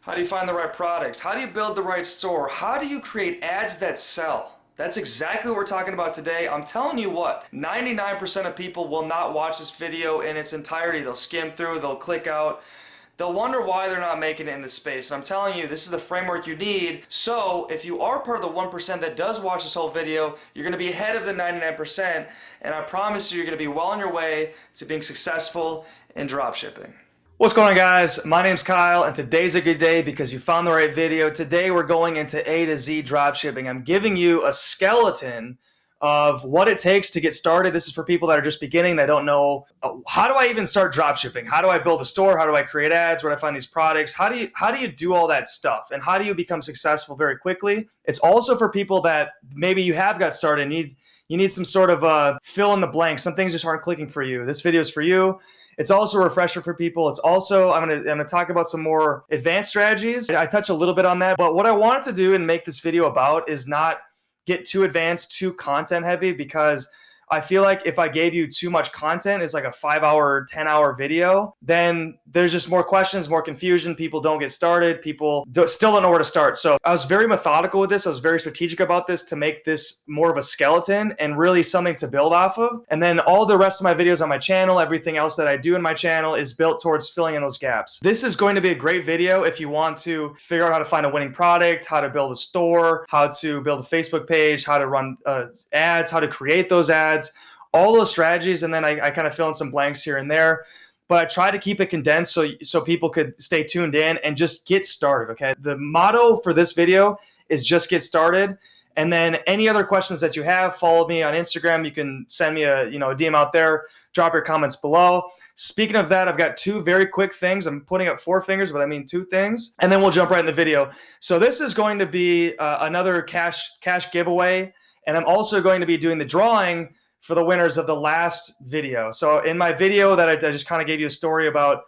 How do you find the right products? How do you build the right store? How do you create ads that sell? That's exactly what we're talking about today. I'm telling you what, 99% of people will not watch this video in its entirety. They'll skim through, they'll click out. They'll wonder why they're not making it in this space. And I'm telling you, this is the framework you need. So if you are part of the 1% that does watch this whole video, you're gonna be ahead of the 99%. And I promise you, you're gonna be well on your way to being successful in dropshipping. What's going on, guys? My name's Kyle, and today's a good day because you found the right video. Today we're going into A to Z dropshipping. I'm giving you a skeleton of what it takes to get started. This is for people that are just beginning, that don't know, how do I even start dropshipping? How do I build a store? How do I create ads? Where do I find these products? How do you do all that stuff? And how do you become successful very quickly? It's also for people that maybe you have got started and you need some sort of fill in the blank. Some things just aren't clicking for you. This video is for you. It's also a refresher for people. It's also, I'm gonna talk about some more advanced strategies. I touch a little bit on that, but what I wanted to do and make this video about is not get too advanced, too content heavy, because I feel like if I gave you too much content, it's like a 5-hour, 10-hour video, then there's just more questions, more confusion. People don't get started. People still don't know where to start. So I was very methodical with this. I was very strategic about this to make this more of a skeleton and really something to build off of. And then all the rest of my videos on my channel, everything else that I do in my channel is built towards filling in those gaps. This is going to be a great video if you want to figure out how to find a winning product, how to build a store, how to build a Facebook page, how to run ads, how to create those ads, all those strategies. And then I kind of fill in some blanks here and there, but I try to keep it condensed so people could stay tuned in and just get started. Okay. The motto for this video is just get started. And then any other questions that you have, follow me on Instagram. You can send me a DM out there, drop your comments below. Speaking of that, I've got two very quick things. I'm putting up 4 fingers, but I mean 2 things. And then we'll jump right in the video. So this is going to be another cash giveaway. And I'm also going to be doing the drawing for the winners of the last video. So in my video that I just kind of gave you a story about,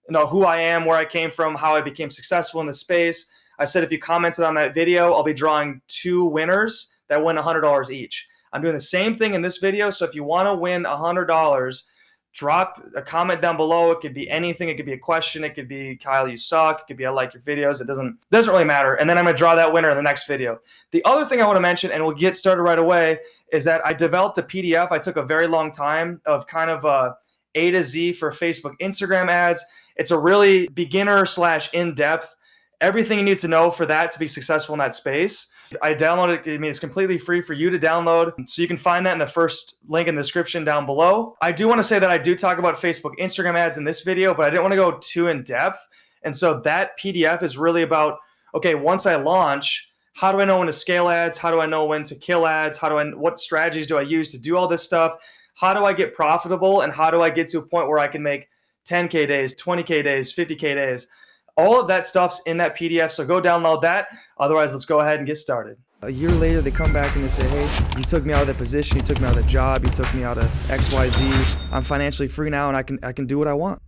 who I am, where I came from, how I became successful in the space, I said if you commented on that video, I'll be drawing 2 winners that win $100 each. I'm doing the same thing in this video. So if you want to win $100, drop a comment down below. It could be anything. It could be a question. It could be, Kyle, you suck. It could be, I like your videos. It doesn't really matter. And then I'm going to draw that winner in the next video. The other thing I want to mention, and we'll get started right away, is that I developed a PDF. I took a very long time of kind of A to Z for Facebook, Instagram ads. It's a really beginner / in-depth, everything you need to know for that to be successful in that space. I downloaded it. I mean, it's completely free for you to download. So you can find that in the first link in the description down below. I do want to say that I do talk about Facebook, Instagram ads in this video, but I didn't want to go too in depth. And so that PDF is really about, okay, once I launch, how do I know when to scale ads? How do I know when to kill ads? What strategies do I use to do all this stuff? How do I get profitable? And how do I get to a point where I can make 10K days, 20K days, 50K days? All of that stuff's in that PDF, so go download that. Otherwise, let's go ahead and get started. A year later, they come back and they say, hey, you took me out of that position, you took me out of that job, you took me out of XYZ. I'm financially free now and I can do what I want.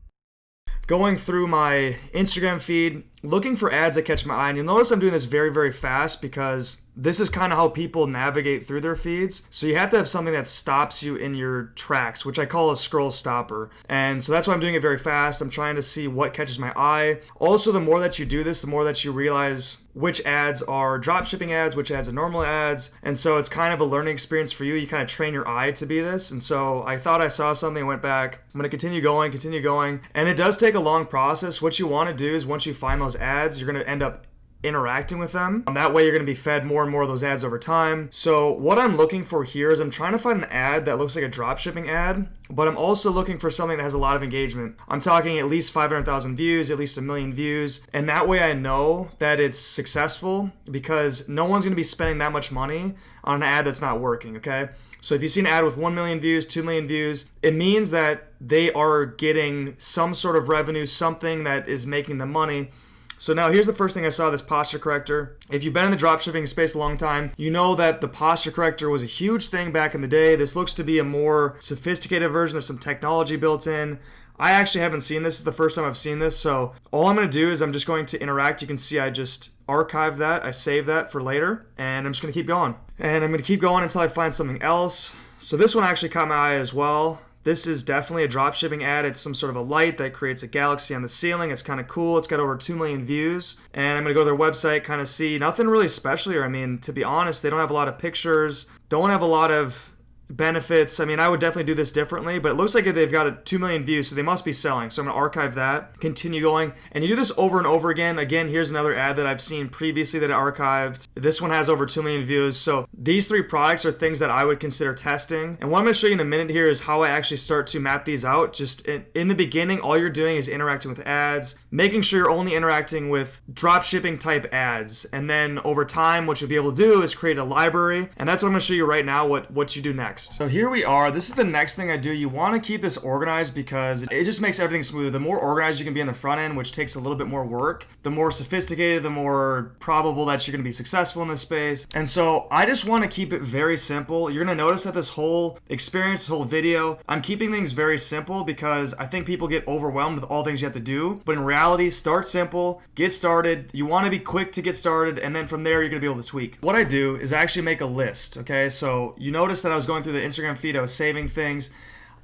Going through my Instagram feed, looking for ads that catch my eye. And you'll notice I'm doing this very, very fast because this is kind of how people navigate through their feeds. So you have to have something that stops you in your tracks, which I call a scroll stopper. And so that's why I'm doing it very fast. I'm trying to see what catches my eye. Also, the more that you do this, the more that you realize which ads are dropshipping ads, which ads are normal ads. And so it's kind of a learning experience for you. You kind of train your eye to be this. And so I thought I saw something, went back. I'm going to continue going. And it does take a long process. What you want to do is once you find those ads, you're going to end up interacting with them. That way you're going to be fed more and more of those ads over time. So what I'm looking for here is I'm trying to find an ad that looks like a dropshipping ad, but I'm also looking for something that has a lot of engagement. I'm talking at least 500,000 views, at least 1 million views. And that way I know that it's successful because no one's going to be spending that much money on an ad that's not working, okay? So if you see an ad with 1 million views, 2 million views, it means that they are getting some sort of revenue, something that is making them money. So now here's the first thing I saw, this posture corrector. If you've been in the dropshipping space a long time, you know that the posture corrector was a huge thing back in the day. This looks to be a more sophisticated version. There's some technology built in. I actually haven't seen this. This is the first time I've seen this. So all I'm going to do is I'm just going to interact. You can see I just archive that. I save that for later. And I'm just going to keep going. And I'm going to keep going until I find something else. So this one actually caught my eye as well. This is definitely a dropshipping ad. It's some sort of a light that creates a galaxy on the ceiling. It's kind of cool. It's got over 2 million views. And I'm going to go to their website, kind of see nothing really special here. I mean, to be honest, they don't have a lot of pictures, don't have a lot of benefits. I mean, I would definitely do this differently, but it looks like they've got a 2 million views, so they must be selling. So I'm going to archive that, continue going, and you do this over and over again. Again, here's another ad that I've seen previously that I archived. This one has over 2 million views. So these 3 products are things that I would consider testing. And what I'm going to show you in a minute here is how I actually start to map these out. Just in the beginning, all you're doing is interacting with ads, making sure you're only interacting with dropshipping type ads. And then over time, what you'll be able to do is create a library. And that's what I'm going to show you right now, what you do next. So here we are. This is the next thing I do. You want to keep this organized because it just makes everything smoother. The more organized you can be on the front end, which takes a little bit more work, the more sophisticated, the more probable that you're going to be successful in this space. And so I just want to keep it very simple. You're going to notice that this whole experience, this whole video, I'm keeping things very simple because I think people get overwhelmed with all things you have to do. But in reality, start simple, get started. You want to be quick to get started, and then from there, you're going to be able to tweak. What I do is I actually make a list, okay? So you notice that I was going through the Instagram feed, I was saving things.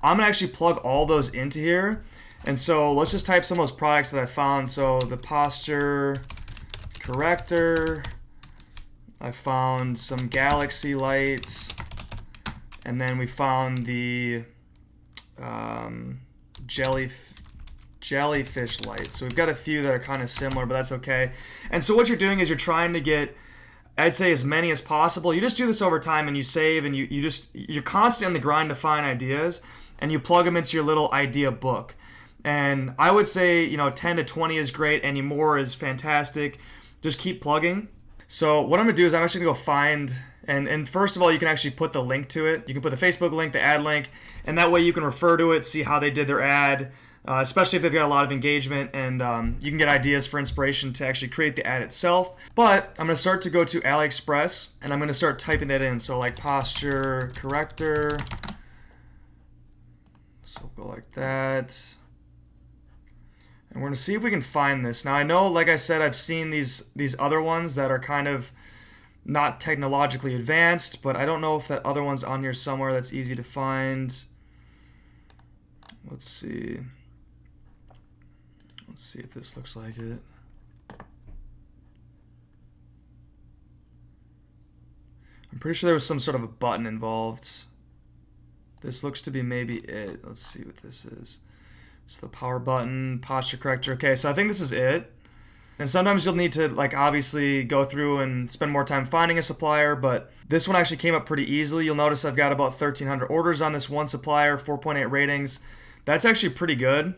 I'm gonna actually plug all those into here. And so let's just type some of those products that I found. So the posture corrector, I found some galaxy lights, and then we found the jellyfish lights. So we've got a few that are kind of similar, but that's okay. And so what you're doing is you're trying to get, I'd say, as many as possible. You just do this over time and you save, and you're constantly on the grind to find ideas, and you plug them into your little idea book. And I would say, 10 to 20 is great. Any more is fantastic. Just keep plugging. So what I'm gonna do is I'm actually gonna go find, and first of all, you can actually put the link to it. You can put the Facebook link, the ad link, and that way you can refer to it, see how they did their ad, especially if they've got a lot of engagement, and you can get ideas for inspiration to actually create the ad itself. But I'm going to start to go to Aliexpress, and I'm going to start typing that in. So like posture corrector. So go like that. And we're going to see if we can find this. Now I know, like I said, I've seen these other ones that are kind of not technologically advanced, but I don't know if that other one's on here somewhere that's easy to find. Let's see. Let's see if this looks like it. I'm pretty sure there was some sort of a button involved. This looks to be maybe it. Let's see what this is. It's the power button, posture corrector. Okay, so I think this is it. And sometimes you'll need to, obviously go through and spend more time finding a supplier, but this one actually came up pretty easily. You'll notice I've got about 1,300 orders on this one supplier, 4.8 ratings. That's actually pretty good.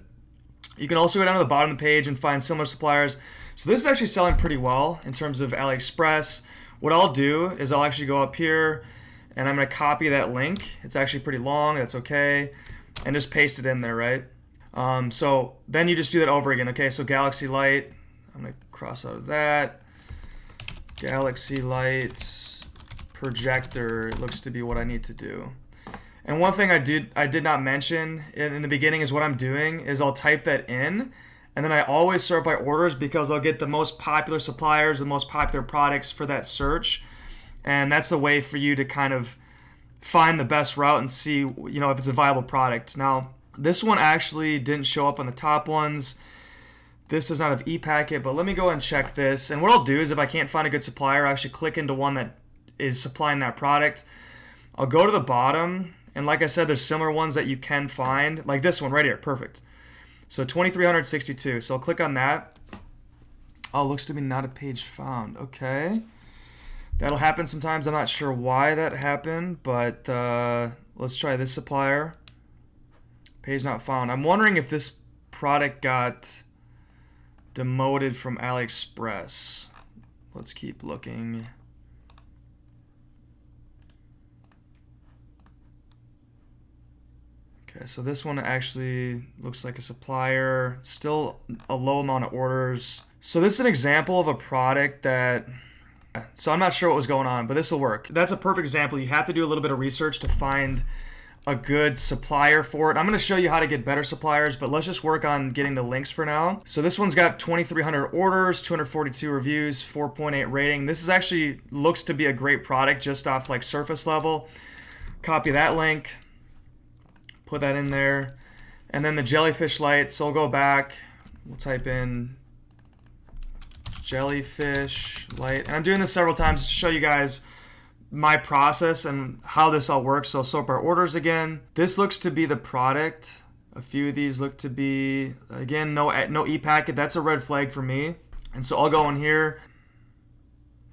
You can also go down to the bottom of the page and find similar suppliers. So this is actually selling pretty well in terms of AliExpress. What I'll do is I'll actually go up here and I'm going to copy that link. It's actually pretty long. That's okay. And just paste it in there, right? So then you just do that over again. Okay, so Galaxy Light. I'm going to cross out of that. Galaxy Light projector looks to be what I need to do. And one thing I did not mention in the beginning is what I'm doing is I'll type that in, and then I always sort by orders because I'll get the most popular suppliers, the most popular products for that search. And that's the way for you to kind of find the best route and see, if it's a viable product. Now, this one actually didn't show up on the top ones. This does not have ePacket, but let me go and check this. And what I'll do is if I can't find a good supplier, I actually click into one that is supplying that product. I'll go to the bottom, and like I said, there's similar ones that you can find, like this one right here, perfect. So 2,362, so I'll click on that. Oh, looks to be not a page found, okay. That'll happen sometimes, I'm not sure why that happened, but let's try this supplier. Page not found. I'm wondering if this product got demoted from AliExpress. Let's keep looking. Okay, so this one actually looks like a supplier. Still a low amount of orders. So this is an example of a product that, so I'm not sure what was going on, but this will work. That's a perfect example. You have to do a little bit of research to find a good supplier for it. I'm going to show you how to get better suppliers, but let's just work on getting the links for now. So this one's got 2,300 orders, 242 reviews, 4.8 rating. This is actually looks to be a great product just off like surface level. Copy that link. put that in there. And then the jellyfish light, so we'll go back, we'll type in jellyfish light. And I'm doing this several times to show you guys my process and how this all works. So sort by orders again. This looks to be the product. A few of these look to be, again, no e-packet. That's a red flag for me. And so I'll go in here.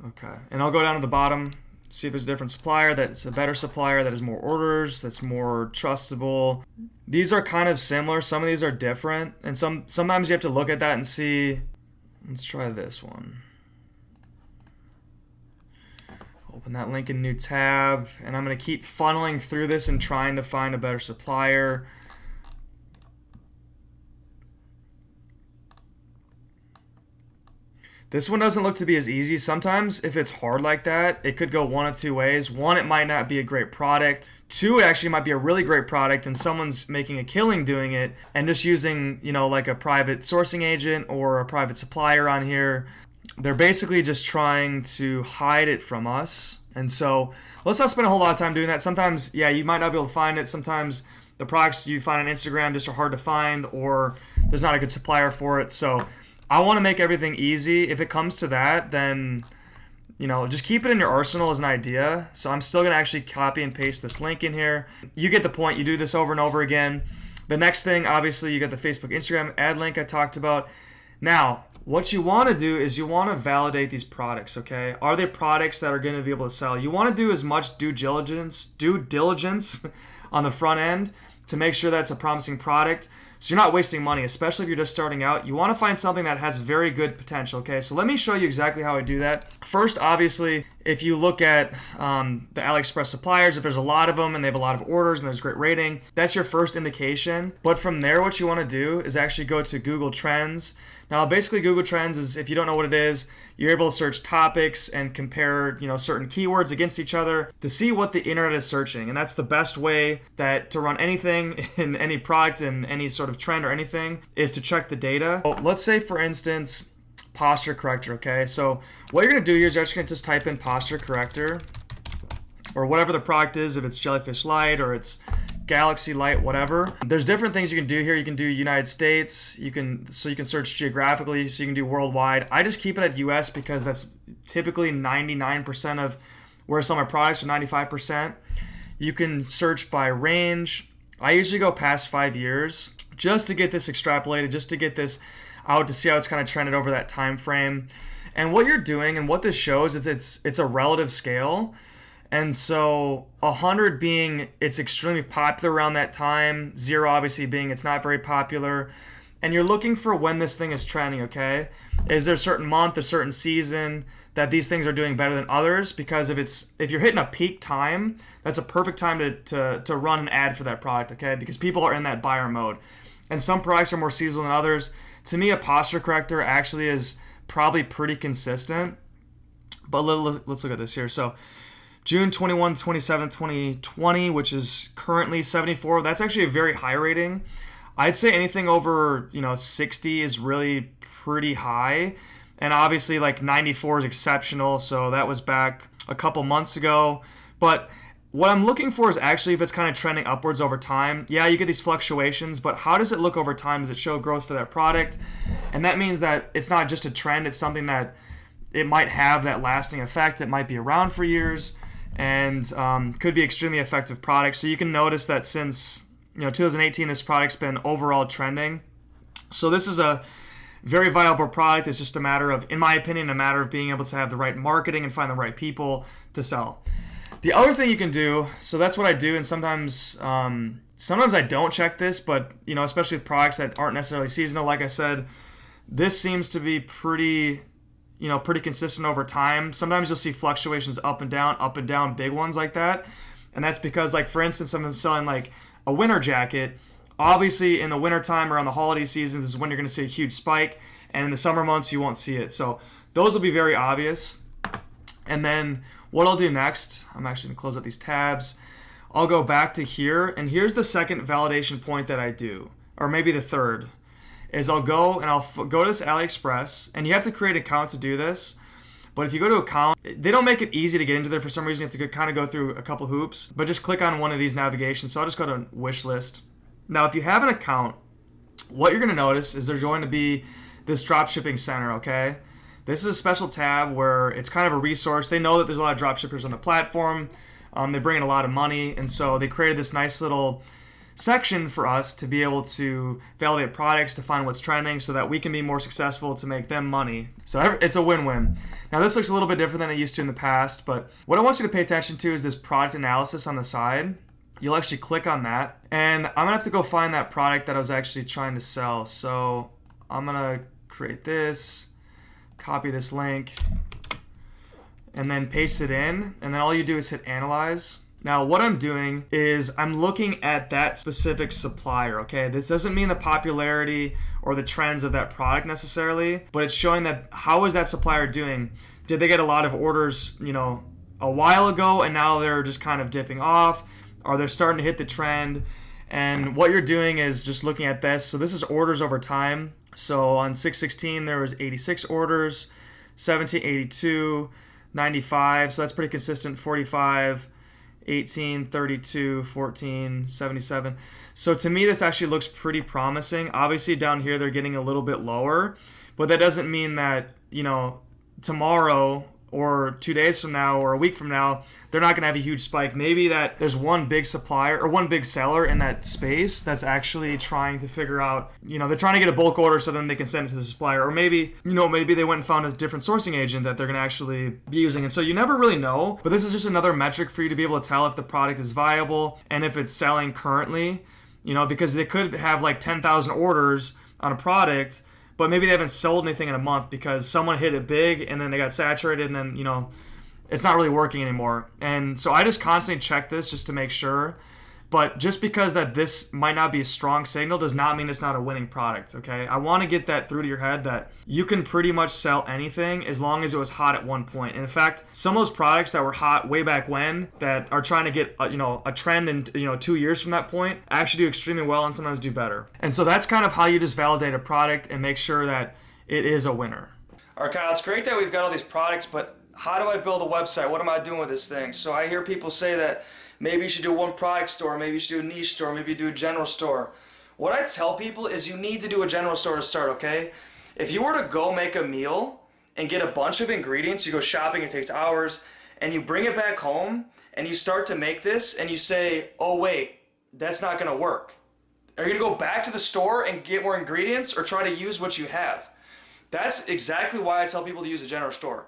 Okay. And I'll go down to the bottom, see if there's a different supplier that's a better supplier, that has more orders, that's more trustable. These are kind of similar. Some of these are different. And sometimes you have to look at that and see. Let's try this one. Open that link in a new tab. And I'm going to keep funneling through this and trying to find a better supplier. This one doesn't look to be as easy. Sometimes if it's hard like that, it could go one of two ways. One, it might not be a great product. Two, it actually might be a really great product and someone's making a killing doing it and just using, like a private sourcing agent or a private supplier on here. They're basically just trying to hide it from us. And so let's not spend a whole lot of time doing that. Sometimes, you might not be able to find it. Sometimes the products you find on Instagram just are hard to find or there's not a good supplier for it. So I want to make everything easy. If it comes to that, then, just keep it in your arsenal as an idea. So I'm still going to actually copy and paste this link in here. You get the point. You do this over and over again. The next thing, obviously, you got the Facebook, Instagram ad link I talked about. Now, what you want to do is you want to validate these products, okay? Are they products that are going to be able to sell? You want to do as much due diligence on the front end to make sure that's a promising product. So you're not wasting money, especially if you're just starting out. You want to find something that has very good potential, okay? So let me show you exactly how I do that. First, obviously, if you look at the Aliexpress suppliers, if there's a lot of them and they have a lot of orders and there's great rating, that's your first indication. But from there, what you want to do is actually go to Google Trends. Now, basically, Google Trends is, if you don't know what it is, you're able to search topics and compare, certain keywords against each other to see what the internet is searching. And that's the best way to run anything in any product in any sort of trend or anything is to check the data. So let's say, for instance, posture corrector, okay? So what you're going to do here is you're just going to type in posture corrector or whatever the product is, if it's jellyfish light or it's Galaxy Light, whatever. There's different things you can do here. You can do United States. You can search geographically, so you can do worldwide. I just keep it at US because that's typically 99% of where some of my products are, 95%. You can search by range. I usually go past 5 years just to get this extrapolated, just to get this out to see how it's kind of trended over that time frame. And what you're doing and what this shows is it's a relative scale. And so 100 being it's extremely popular around that time, 0 obviously being it's not very popular. And you're looking for when this thing is trending, okay? Is there a certain month, a certain season that these things are doing better than others? Because if you're hitting a peak time, that's a perfect time to run an ad for that product, okay? Because people are in that buyer mode. And some products are more seasonal than others. To me, a posture corrector actually is probably pretty consistent. But let's look at this here. So June 21, 27, 2020, which is currently 74. That's actually a very high rating. I'd say anything over, 60 is really pretty high. And obviously like 94 is exceptional. So that was back a couple months ago. But what I'm looking for is actually if it's kind of trending upwards over time. Yeah, you get these fluctuations, but how does it look over time? Does it show growth for that product? And that means that it's not just a trend. It's something that it might have that lasting effect. It might be around for years. And could be extremely effective product. So you can notice that since 2018, this product's been overall trending. So this is a very viable product. It's just a matter of, in my opinion, a matter of being able to have the right marketing and find the right people to sell. The other thing you can do, so that's what I do, and sometimes I don't check this, but especially with products that aren't necessarily seasonal, like I said, this seems to be pretty consistent over time. Sometimes you'll see fluctuations up and down, big ones like that. And that's because, like, for instance, I'm selling like a winter jacket. Obviously, in the wintertime around the holiday seasons is when you're going to see a huge spike. And in the summer months, you won't see it. So those will be very obvious. And then what I'll do next, I'm actually going to close out these tabs. I'll go back to here. And here's the second validation point that I do, or maybe the third. Is I'll go and I'll go to this Aliexpress, and you have to create an account to do this. But if you go to account, they don't make it easy to get into there for some reason. You have to kind of go through a couple hoops. But just click on one of these navigations. So I'll just go to wish list. Now, if you have an account, what you're going to notice is there's going to be this Dropshipping Center, okay? This is a special tab where it's kind of a resource. They know that there's a lot of dropshippers on the platform. They bring in a lot of money, and so they created this nice little section for us to be able to validate products, to find what's trending, so that we can be more successful to make them money. So it's a win-win. Now, this looks a little bit different than it used to in the past, but what I want you to pay attention to is this product analysis on the side. You'll actually click on that, and I'm gonna have to go find that product that I was actually trying to sell. So I'm gonna create this, copy this link, and then paste it in, and then all you do is hit analyze. Now, what I'm doing is I'm looking at that specific supplier, okay? This doesn't mean the popularity or the trends of that product necessarily, but it's showing that how is that supplier doing? Did they get a lot of orders, a while ago, and now they're just kind of dipping off? Are they starting to hit the trend? And what you're doing is just looking at this. So this is orders over time. So on 6/16, there was 86 orders, 17, 82, 95. So that's pretty consistent, 45, 18, 32, 14, 77. So to me, this actually looks pretty promising. Obviously down here, they're getting a little bit lower, but that doesn't mean that, tomorrow or 2 days from now or a week from now, they're not going to have a huge spike. Maybe that there's one big supplier or one big seller in that space that's actually trying to figure out, they're trying to get a bulk order so then they can send it to the supplier. Or maybe, maybe they went and found a different sourcing agent that they're going to actually be using. And so you never really know, but this is just another metric for you to be able to tell if the product is viable and if it's selling currently, because they could have like 10,000 orders on a product, but maybe they haven't sold anything in a month because someone hit it big and then they got saturated and then, it's not really working anymore. And so I just constantly check this just to make sure. But just because that this might not be a strong signal does not mean it's not a winning product, okay? I want to get that through to your head that you can pretty much sell anything as long as it was hot at one point. And in fact, some of those products that were hot way back when that are trying to get, a trend in, 2 years from that point actually do extremely well and sometimes do better. And so that's kind of how you just validate a product and make sure that it is a winner. All right, Kyle, it's great that we've got all these products, but how do I build a website? What am I doing with this thing? So I hear people say that maybe you should do one product store, maybe you should do a niche store, maybe you do a general store. What I tell people is you need to do a general store to start, okay? If you were to go make a meal and get a bunch of ingredients, you go shopping, it takes hours, and you bring it back home and you start to make this and you say, oh wait, that's not gonna work. Are you gonna go back to the store and get more ingredients or try to use what you have? That's exactly why I tell people to use a general store.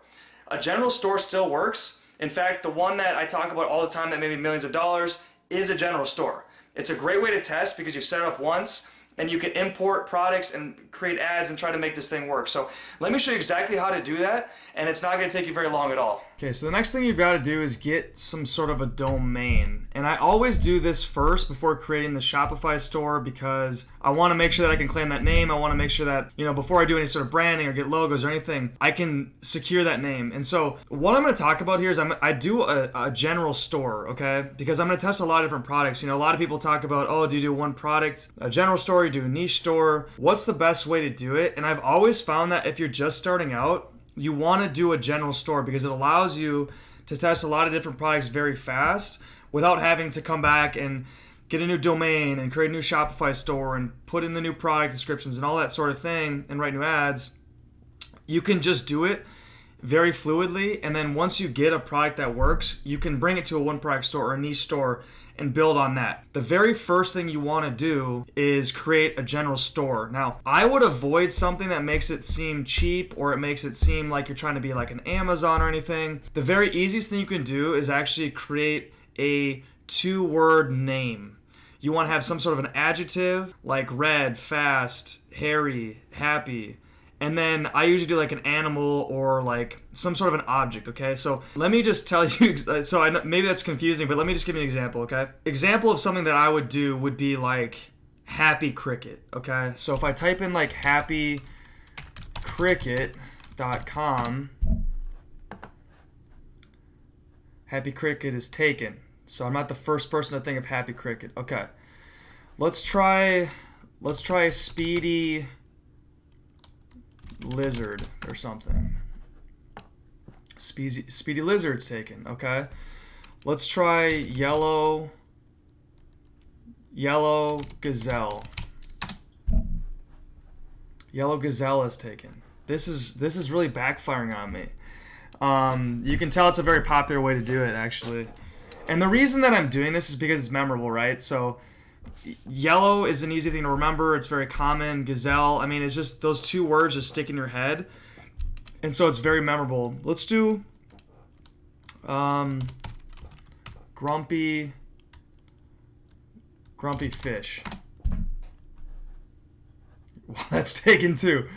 A general store still works. In fact, the one that I talk about all the time that made me millions of dollars is a general store. It's a great way to test because you set it up once and you can import products and create ads and try to make this thing work. So let me show you exactly how to do that, and it's not going to take you very long at all. Okay, so the next thing you've got to do is get some sort of a domain. And I always do this first before creating the Shopify store because I want to make sure that I can claim that name. I want to make sure that, before I do any sort of branding or get logos or anything, I can secure that name. And so what I'm going to talk about here is I do a general store, okay? Because I'm going to test a lot of different products. A lot of people talk about, oh, do you do one product, a general store, you do a niche store? What's the best way to do it? And I've always found that if you're just starting out, you want to do a general store because it allows you to test a lot of different products very fast without having to come back and get a new domain and create a new Shopify store and put in the new product descriptions and all that sort of thing and write new ads. You can just do it very fluidly, and then once you get a product that works, you can bring it to a one product store or a niche store and build on that. The very first thing you want to do is create a general store. Now, I would avoid something that makes it seem cheap or it makes it seem like you're trying to be like an Amazon or anything. The very easiest thing you can do is actually create a 2-word name. You want to have some sort of an adjective like red, fast, hairy, happy. And then I usually do like an animal or like some sort of an object, okay? So let me just tell you, maybe that's confusing, but let me just give you an example, okay? Example of something that I would do would be like happy cricket, okay? So if I type in like happycricket.com, Happy Cricket is taken. So I'm not the first person to think of Happy Cricket. Okay. Let's try Speedy Lizard or something. Speedy Lizard's taken. Okay. Let's try Yellow Gazelle. Yellow Gazelle is taken. This is really backfiring on me. You can tell it's a very popular way to do it, actually. And the reason that I'm doing this is because it's memorable, right? So yellow is an easy thing to remember. It's very common. Gazelle, I mean, it's just those two words just stick in your head. And so it's very memorable. Let's do grumpy fish. Well, that's taken too.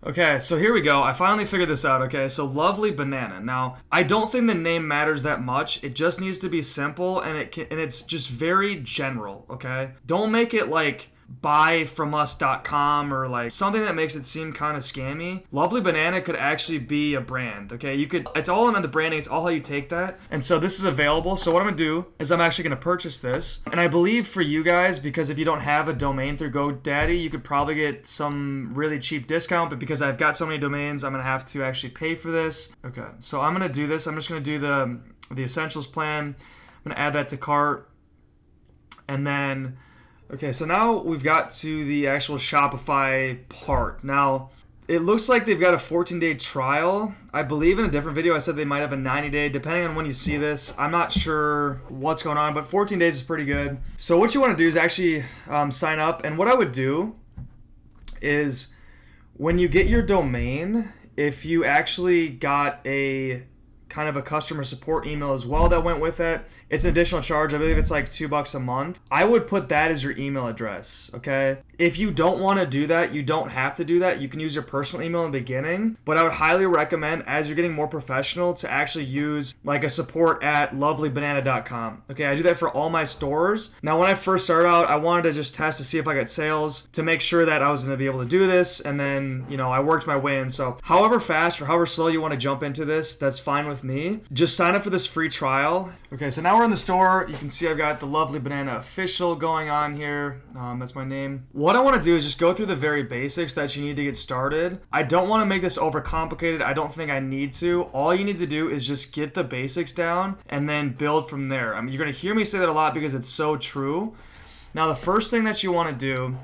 Okay, so here we go. I finally figured this out, okay? So Lovely Banana. Now, I don't think the name matters that much. It just needs to be simple, and it's just very general, okay? Don't make it like buyfromus.com or like something that makes it seem kind of scammy. Lovely Banana could actually be a brand, okay? It's all about the branding, it's all how you take that. And so this is available. So what I'm gonna do is I'm actually gonna purchase this. And I believe for you guys, because if you don't have a domain through GoDaddy, you could probably get some really cheap discount, but because I've got so many domains, I'm gonna have to actually pay for this. Okay, so I'm gonna do this. I'm just gonna do the essentials plan. I'm gonna add that to cart. And then okay, so now we've got to the actual Shopify part. Now, it looks like they've got a 14-day trial. I believe in a different video I said they might have a 90-day, depending on when you see this. I'm not sure what's going on, but 14 days is pretty good. So what you want to do is actually sign up. And what I would do is when you get your domain, if you actually got a kind of a customer support email as well that went with it, it's an additional charge. I believe it's like $2 a month. I would put that as your email address, okay? If you don't want to do that, you don't have to do that. You can use your personal email in the beginning, but I would highly recommend, as you're getting more professional, to actually use like a support at lovelybanana.com. Okay, I do that for all my stores. Now, when I first started out, I wanted to just test to see if I got sales to make sure that I was going to be able to do this, and then, you know, I worked my way in. So however fast or however slow you want to jump into this, that's fine with me. Just sign up for this free trial. Okay, so now we're in the store. You can see I've got the Lovely Banana official going on here. That's my name. What I want to do is just go through the very basics that you need to get started. I don't want to make this overcomplicated. I don't think I need to. All you need to do is just get the basics down and then build from there. I mean, you're going to hear me say that a lot because it's so true. Now, the first thing that you want to do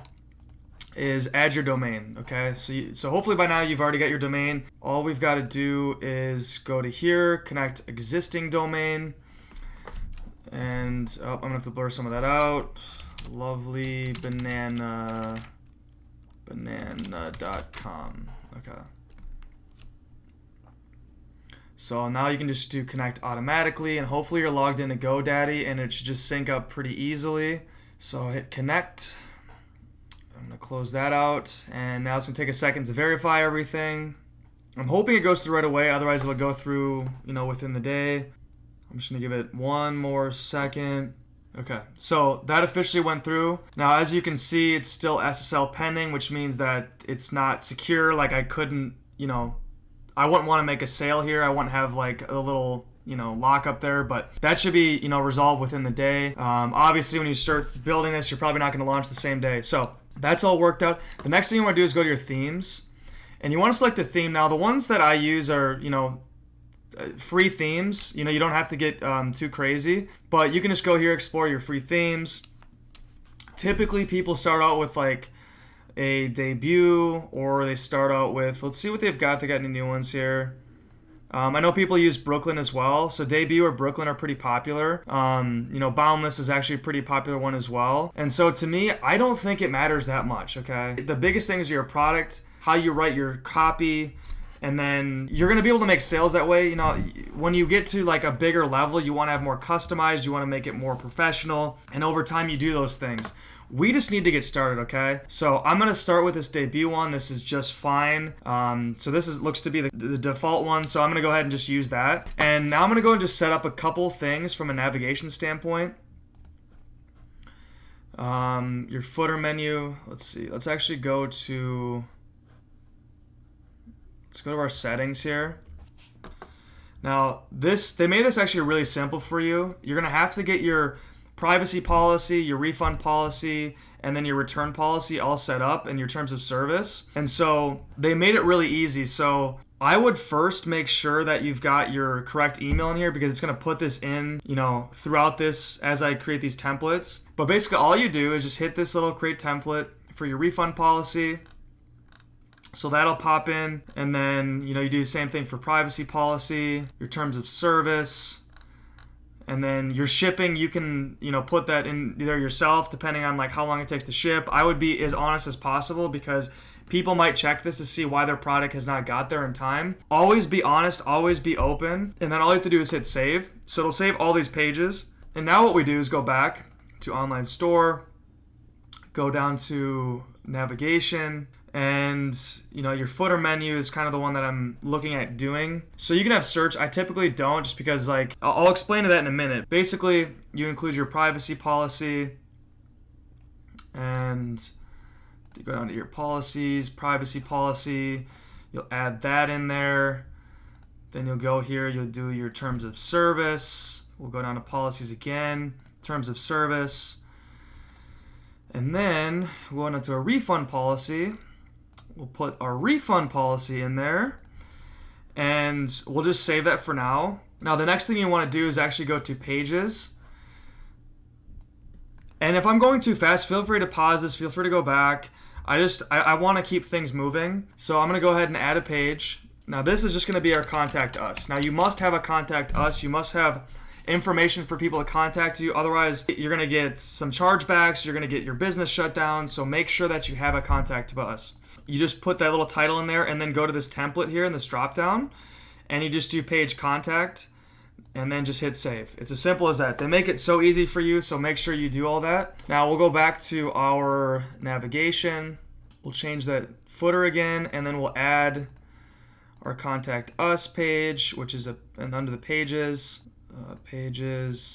is add your domain, okay? So hopefully by now you've already got your domain. All we've got to do is go to here, connect existing domain, and I'm gonna have to blur some of that out. Lovelybanana.com. Okay. So now you can just do connect automatically, and hopefully you're logged into GoDaddy, and it should just sync up pretty easily. So hit connect. I'm going to close that out, and now it's going to take a second to verify everything. I'm hoping it goes through right away, otherwise it'll go through, you know, within the day. I'm just going to give it one more second. Okay, so that officially went through. Now, as you can see, it's still SSL pending, which means that it's not secure. Like, I couldn't, you know, I wouldn't want to make a sale here. I wouldn't have like a little, you know, lock up there, but that should be, you know, resolved within the day. Obviously, when you start building this, you're probably not going to launch the same day. So that's all worked out. The next thing you want to do is go to your themes, and you want to select a theme. Now, the ones that I use are, you know, free themes. You know, you don't have to get too crazy, but you can just go here, explore your free themes. Typically, people start out with like a debut, or they start out with, let's see what they've got. If they got any new ones here. I know people use Brooklyn as well, so Debut or Brooklyn are pretty popular. You know, Boundless is actually a pretty popular one as well. And so to me, I don't think it matters that much, okay? The biggest thing is your product, how you write your copy, and then you're going to be able to make sales that way. You know, when you get to like a bigger level, you want to have more customized, you want to make it more professional, and over time you do those things. We just need to get started, okay? So I'm going to start with this debut one. This is just fine. So this looks to be the default one, so I'm going to go ahead and just use that. And now I'm going to go and just set up a couple things from a navigation standpoint. Your footer menu, let's see. Let's actually go to our settings here. Now, they made this actually really simple for you. You're going to have to get your privacy policy, your refund policy, and then your return policy all set up and your terms of service. And so they made it really easy. So I would first make sure that you've got your correct email in here, because it's going to put this in, throughout this as I create these templates. But basically all you do is just hit this little create template for your refund policy. So that'll pop in, and then, you do the same thing for privacy policy, your terms of service, and then your shipping, you can, put that in there yourself depending on like how long it takes to ship. I would be as honest as possible, because people might check this to see why their product has not got there in time. Always be honest, always be open, and then all you have to do is hit save. So it'll save all these pages. And now what we do is go back to online store, go down to navigation, and your footer menu is kind of the one that I'm looking at doing. So you can have search. I typically don't, just because I'll explain to that in a minute. Basically, you include your privacy policy, and you go down to your policies, privacy policy, you'll add that in there. Then you'll go here, you'll do your terms of service. We'll go down to policies again, terms of service. And then we'll go down to a refund policy. We'll put our refund policy in there, and we'll just save that for now. Now the next thing you want to do is actually go to pages. And if I'm going too fast, feel free to pause this, feel free to go back. I want to keep things moving. So I'm going to go ahead and add a page. Now this is just going to be our contact us. Now you must have a contact us. You must have information for people to contact you. Otherwise, you're going to get some chargebacks. You're going to get your business shut down. So make sure that you have a contact us. You just put that little title in there, and then go to this template here in this drop down, and you just do page contact, and then just hit save. It's as simple as that. They make it so easy for you, so make sure you do all that. Now we'll go back to our navigation. We'll change that footer again, and then we'll add our contact us page, which is and under the pages,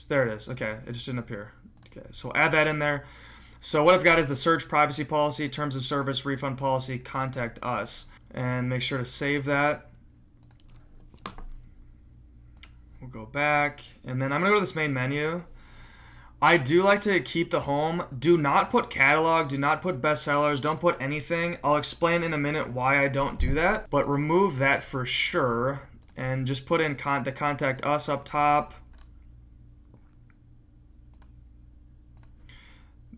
there it is. Okay, it just didn't appear. Okay, so we'll add that in there. So what I've got is the search, privacy policy, terms of service, refund policy, contact us, and make sure to save that. We'll go back, and then I'm gonna go to this main menu. I do like to keep the home. Do not put catalog, do not put bestsellers, don't put anything. I'll explain in a minute why I don't do that, but remove that for sure, and just put in the contact us up top.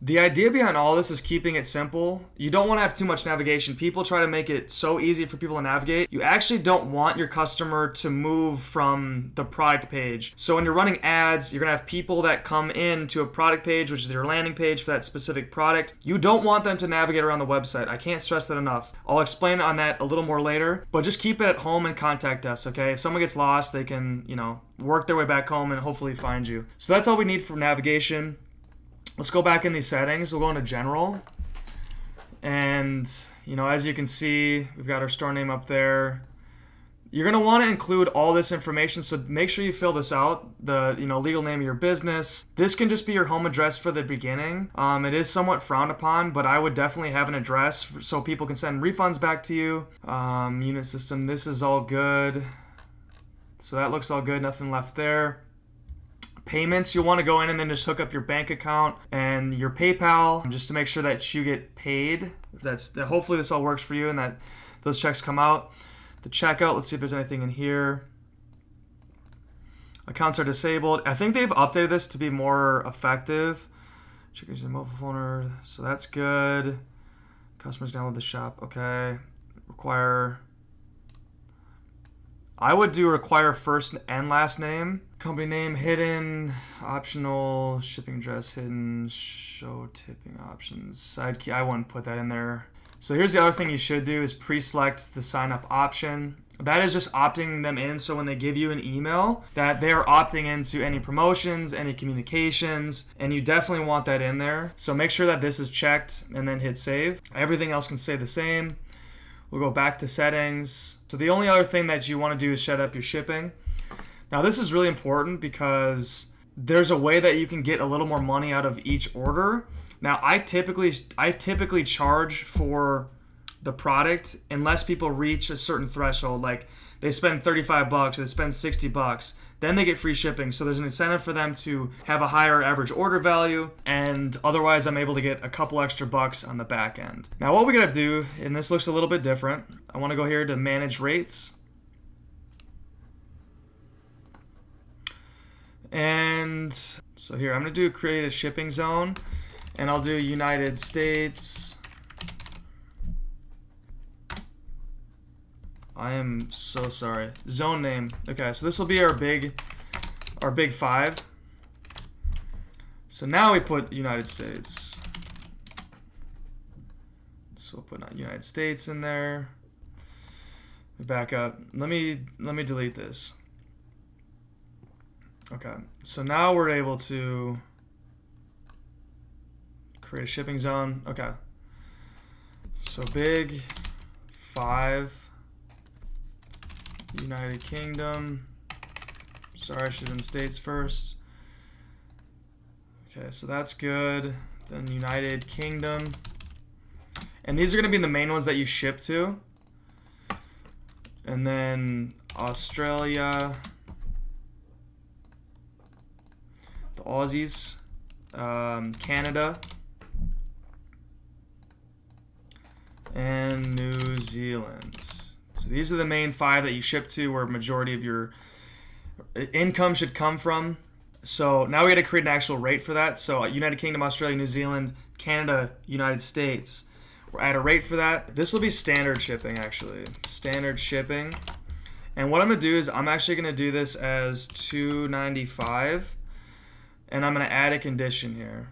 The idea behind all this is keeping it simple. You don't want to have too much navigation. People try to make it so easy for people to navigate. You actually don't want your customer to move from the product page. So when you're running ads, you're going to have people that come in to a product page, which is your landing page for that specific product. You don't want them to navigate around the website. I can't stress that enough. I'll explain on that a little more later, but just keep it at home and contact us, okay? If someone gets lost, they can, work their way back home and hopefully find you. So that's all we need for navigation. Let's go back in these settings. We'll go into general. And, as you can see, we've got our store name up there. You're going to want to include all this information, so make sure you fill this out. The, legal name of your business. This can just be your home address for the beginning. It is somewhat frowned upon, but I would definitely have an address so people can send refunds back to you. Unit system, this is all good. So that looks all good, nothing left there. Payments, you'll want to go in and then just hook up your bank account and your PayPal just to make sure that you get paid. Hopefully this all works for you and that those checks come out. The checkout, let's see if there's anything in here. Accounts are disabled. I think they've updated this to be more effective. Check using mobile phone, so that's good. Customers download the shop, okay. I would require first and last name. Company name hidden, optional, shipping address hidden, show tipping options. Side key, I wouldn't put that in there. So here's the other thing you should do is pre-select the sign up option. That is just opting them in so when they give you an email that they are opting into any promotions, any communications, and you definitely want that in there. So make sure that this is checked and then hit save. Everything else can stay the same. We'll go back to settings. So the only other thing that you want to do is set up your shipping. Now this is really important because there's a way that you can get a little more money out of each order. Now I typically charge for the product unless people reach a certain threshold. Like they spend 35 bucks, or they spend 60 bucks, then they get free shipping. So there's an incentive for them to have a higher average order value, and otherwise I'm able to get a couple extra bucks on the back end. Now what we're gonna do, and this looks a little bit different, I wanna go here to manage rates. And so here, I'm gonna do create a shipping zone, and I'll do United States. I am so sorry. Zone name. Okay, so this will be our big 5. So now we put United States. So we'll put United States in there. Back up. Let me delete this. Okay, so now we're able to create a shipping zone. Okay, so big 5. United Kingdom. Sorry, I should have done states first. Okay, so that's good. Then United Kingdom. And these are going to be the main ones that you ship to. And then Australia. The Aussies. Canada. And New Zealand. So these are the main 5 that you ship to, where majority of your income should come from. So now we got to create an actual rate for that. So United Kingdom, Australia, New Zealand, Canada, United States. We'll add a rate for that. This will be standard shipping, actually. Standard shipping. And what I'm going to do is I'm actually going to do this as $2.95. And I'm going to add a condition here.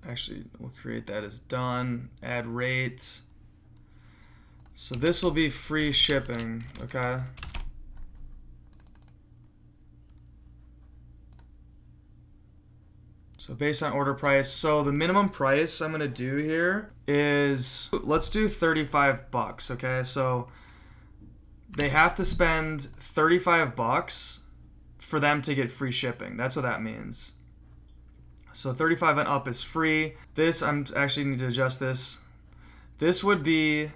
Actually, we'll create that as done. Add rate. So this will be free shipping, okay? So based on order price. So the minimum price I'm gonna do here is, let's do 35 bucks, okay? So they have to spend 35 bucks for them to get free shipping. That's what that means. So 35 and up is free. This, I'm actually need to adjust this. This would be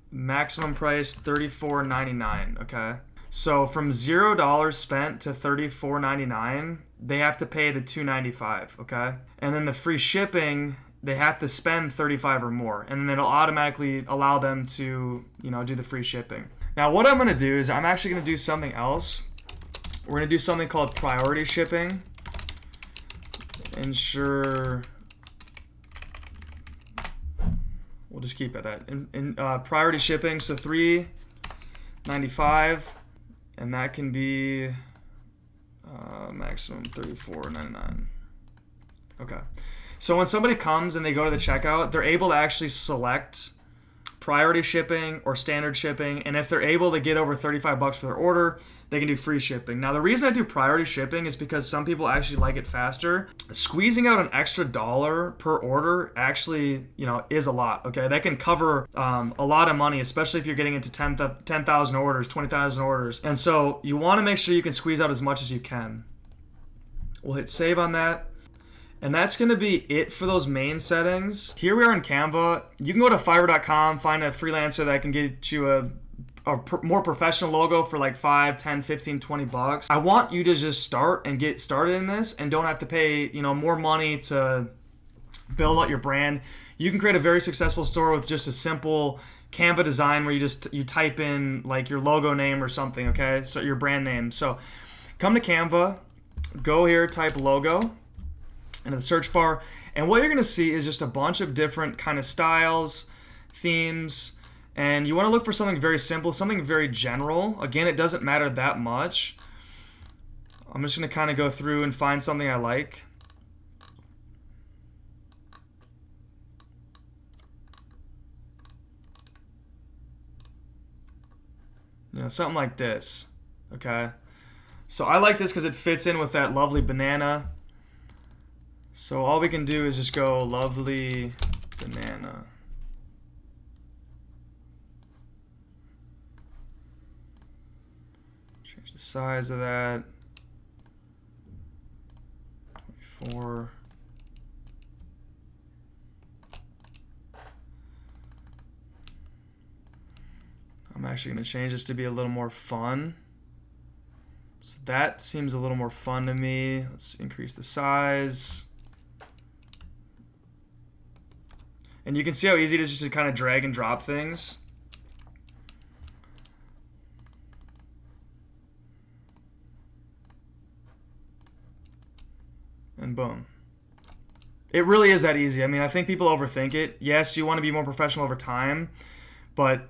maximum price $34.99, okay? So from $0 spent to $34.99, they have to pay the $2.95, okay? And then the free shipping, they have to spend 35 or more, and then it'll automatically allow them to, do the free shipping. Now what I'm gonna do is I'm actually gonna do something else. We're gonna do something called priority shipping. Ensure, we'll just keep it at that. Priority shipping, so $3.95, and that can be maximum $34.99. Okay. So when somebody comes and they go to the checkout, they're able to actually select priority shipping or standard shipping, and if they're able to get over 35 bucks for their order, they can do free shipping. Now the reason I do priority shipping is because some people actually like it faster. Squeezing out an extra $1 per order actually, is a lot, okay? That can cover a lot of money, especially if you're getting into 10,000 orders, 20,000 orders. And so you want to make sure you can squeeze out as much as you can. We'll hit save on that. And that's going to be it for those main settings. Here we are in Canva. You can go to Fiverr.com, find a freelancer that can get you a more professional logo for like 5, 10, 15, 20 bucks. I want you to just start and get started in this and don't have to pay, more money to build out your brand. You can create a very successful store with just a simple Canva design where you type in like your logo name or something, okay? So your brand name. So come to Canva, go here, type logo into the search bar, and what you're gonna see is just a bunch of different kind of styles, themes, and you wanna look for something very simple, something very general. Again, it doesn't matter that much. I'm just gonna kind of go through and find something I like. Something like this, okay? So I like this because it fits in with that lovely banana. So all we can do is just go lovely banana. Change the size of that. 24. actually going to change this to be a little more fun. So that seems a little more fun to me. Let's increase the size. And you can see how easy it is just to kind of drag and drop things. And boom. It really is that easy. I mean, I think people overthink it. Yes, you want to be more professional over time, but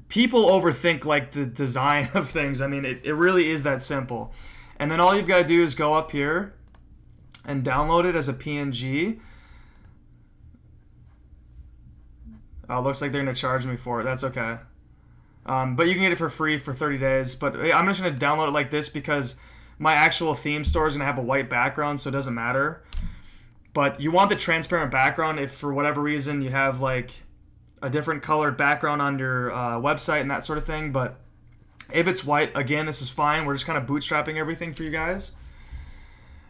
people overthink like the design of things. I mean, it really is that simple. And then all you've got to do is go up here and download it as a PNG. Oh, looks like they're going to charge me for it. That's okay. But you can get it for free for 30 days. But I'm just going to download it like this because my actual theme store is going to have a white background, so it doesn't matter. But you want the transparent background if for whatever reason you have like a different colored background on your website and that sort of thing. But if it's white, again, this is fine. We're just kind of bootstrapping everything for you guys.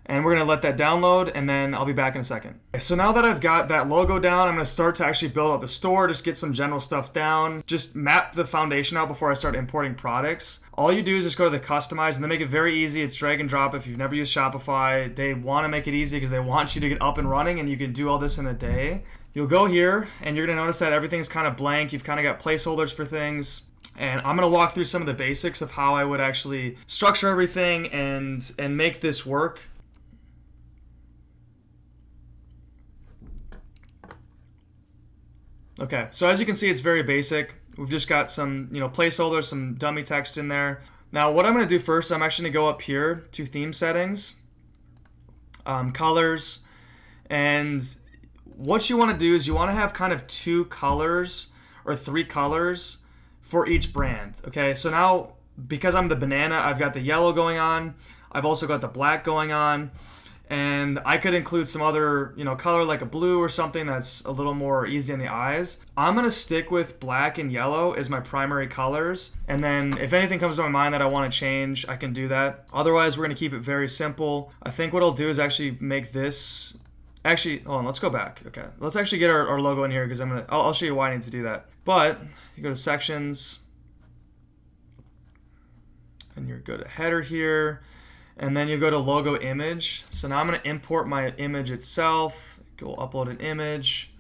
And we're going to let that download, and then I'll be back in a second. So now that I've got that logo down, I'm going to start to actually build out the store, just get some general stuff down, just map the foundation out before I start importing products. All you do is just go to the customize, and they make it very easy. It's drag and drop. If you've never used Shopify, they want to make it easy because they want you to get up and running, and you can do all this in a day. You'll go here, and you're going to notice that everything's kind of blank. You've kind of got placeholders for things. And I'm going to walk through some of the basics of how I would actually structure everything and make this work. Okay, so as you can see, it's very basic. We've just got some, placeholders, some dummy text in there. Now, what I'm going to do first, I'm actually going to go up here to theme settings, colors, and what you want to do is you want to have kind of 2 colors or 3 colors for each brand. Okay, so now because I'm the banana, I've got the yellow going on. I've also got the black going on. And I could include some other, color like a blue or something that's a little more easy on the eyes. I'm going to stick with black and yellow as my primary colors. And then if anything comes to my mind that I want to change, I can do that. Otherwise, we're going to keep it very simple. I think what I'll do is actually make this... Actually, hold on, let's go back. Okay, let's actually get our logo in here because I'll show you why I need to do that. But you go to sections and you go to header here. And then you go to logo image. So now I'm going to import my image itself. Go upload an image.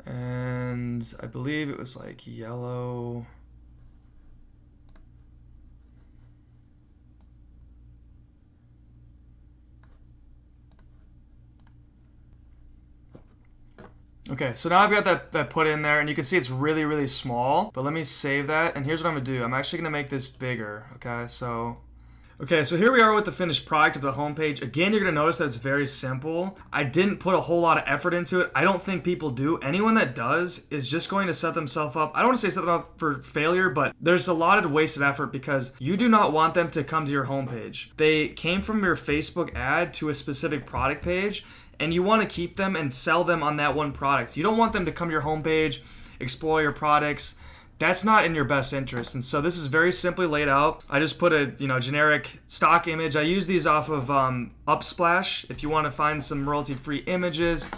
And I believe it was like yellow. Okay, so now I've got that put in there, and you can see it's really, really small. But let me save that, and here's what I'm going to do. I'm actually going to make this bigger, okay? Okay, so here we are with the finished product of the homepage. Again, you're going to notice that it's very simple. I didn't put a whole lot of effort into it. I don't think people do. Anyone that does is just going to set themselves up. I don't want to say set them up for failure, but there's a lot of wasted effort because you do not want them to come to your homepage. They came from your Facebook ad to a specific product page, and you want to keep them and sell them on that one product. You don't want them to come to your homepage, explore your products. That's not in your best interest. And so this is very simply laid out. I just put a generic stock image. I use these off of Upsplash. If you want to find some royalty-free images,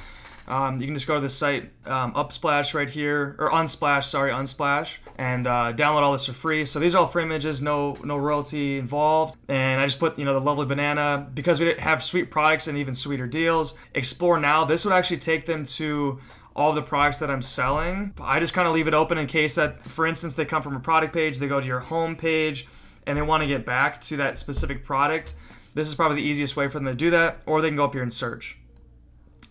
you can just go to the site Upsplash right here, or Unsplash, and download all this for free. So these are all free images, no royalty involved. And I just put the lovely banana because we have sweet products and even sweeter deals. Explore now. This would actually take them to all the products that I'm selling. I just kind of leave it open in case that, for instance, they come from a product page, they go to your home page, and they want to get back to that specific product. This is probably the easiest way for them to do that, or they can go up here and search.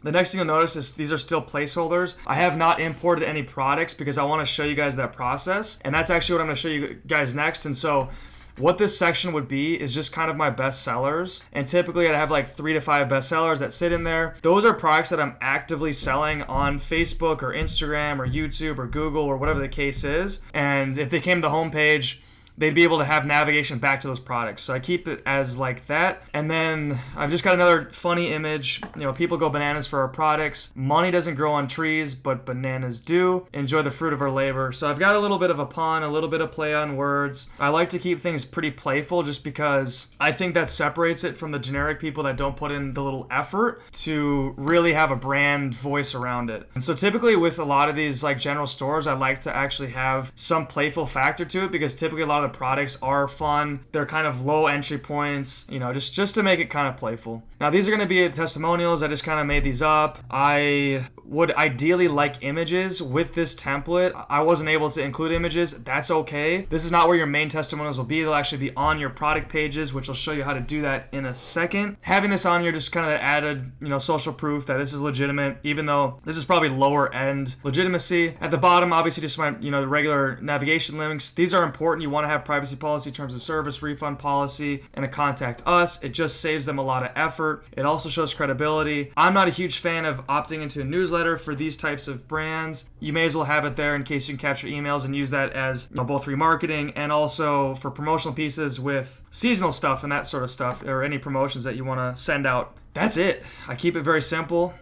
The next thing you'll notice is these are still placeholders. I have not imported any products because I want to show you guys that process, and that's actually what I'm going to show you guys next. And so what this section would be is just kind of my best sellers. And typically I'd have like 3 to 5 best sellers that sit in there. Those are products that I'm actively selling on Facebook or Instagram or YouTube or Google or whatever the case is. And if they came to the homepage, they'd be able to have navigation back to those products. So I keep it as like that. And then I've just got another funny image. You know, people go bananas for our products. Money doesn't grow on trees, but bananas do. Enjoy the fruit of our labor. So I've got a little bit of a pun, a little bit of play on words. I like to keep things pretty playful just because I think that separates it from the generic people that don't put in the little effort to really have a brand voice around it. And so typically with a lot of these like general stores, I like to actually have some playful factor to it because typically a lot of the products are fun. They're kind of low entry points, you know, just to make it kind of playful. Now these are going to be testimonials. I just kind of made these up. I would ideally like images with this template. I wasn't able to include images. That's okay. This is not where your main testimonials will be. They'll actually be on your product pages, which I'll show you how to do that in a second. Having this on here just kind of added, you know, social proof that this is legitimate, even though this is probably lower end legitimacy. At the bottom, obviously just my, you know, the regular navigation links. These are important. You want to have privacy policy, terms of service, refund policy, and a contact us. It just saves them a lot of effort. It also shows credibility. I'm not a huge fan of opting into a newsletter for these types of brands. You may as well have it there in case you can capture emails and use that as, you know, both remarketing and also for promotional pieces with seasonal stuff and that sort of stuff, or any promotions that you want to send out. That's it. I keep it very simple.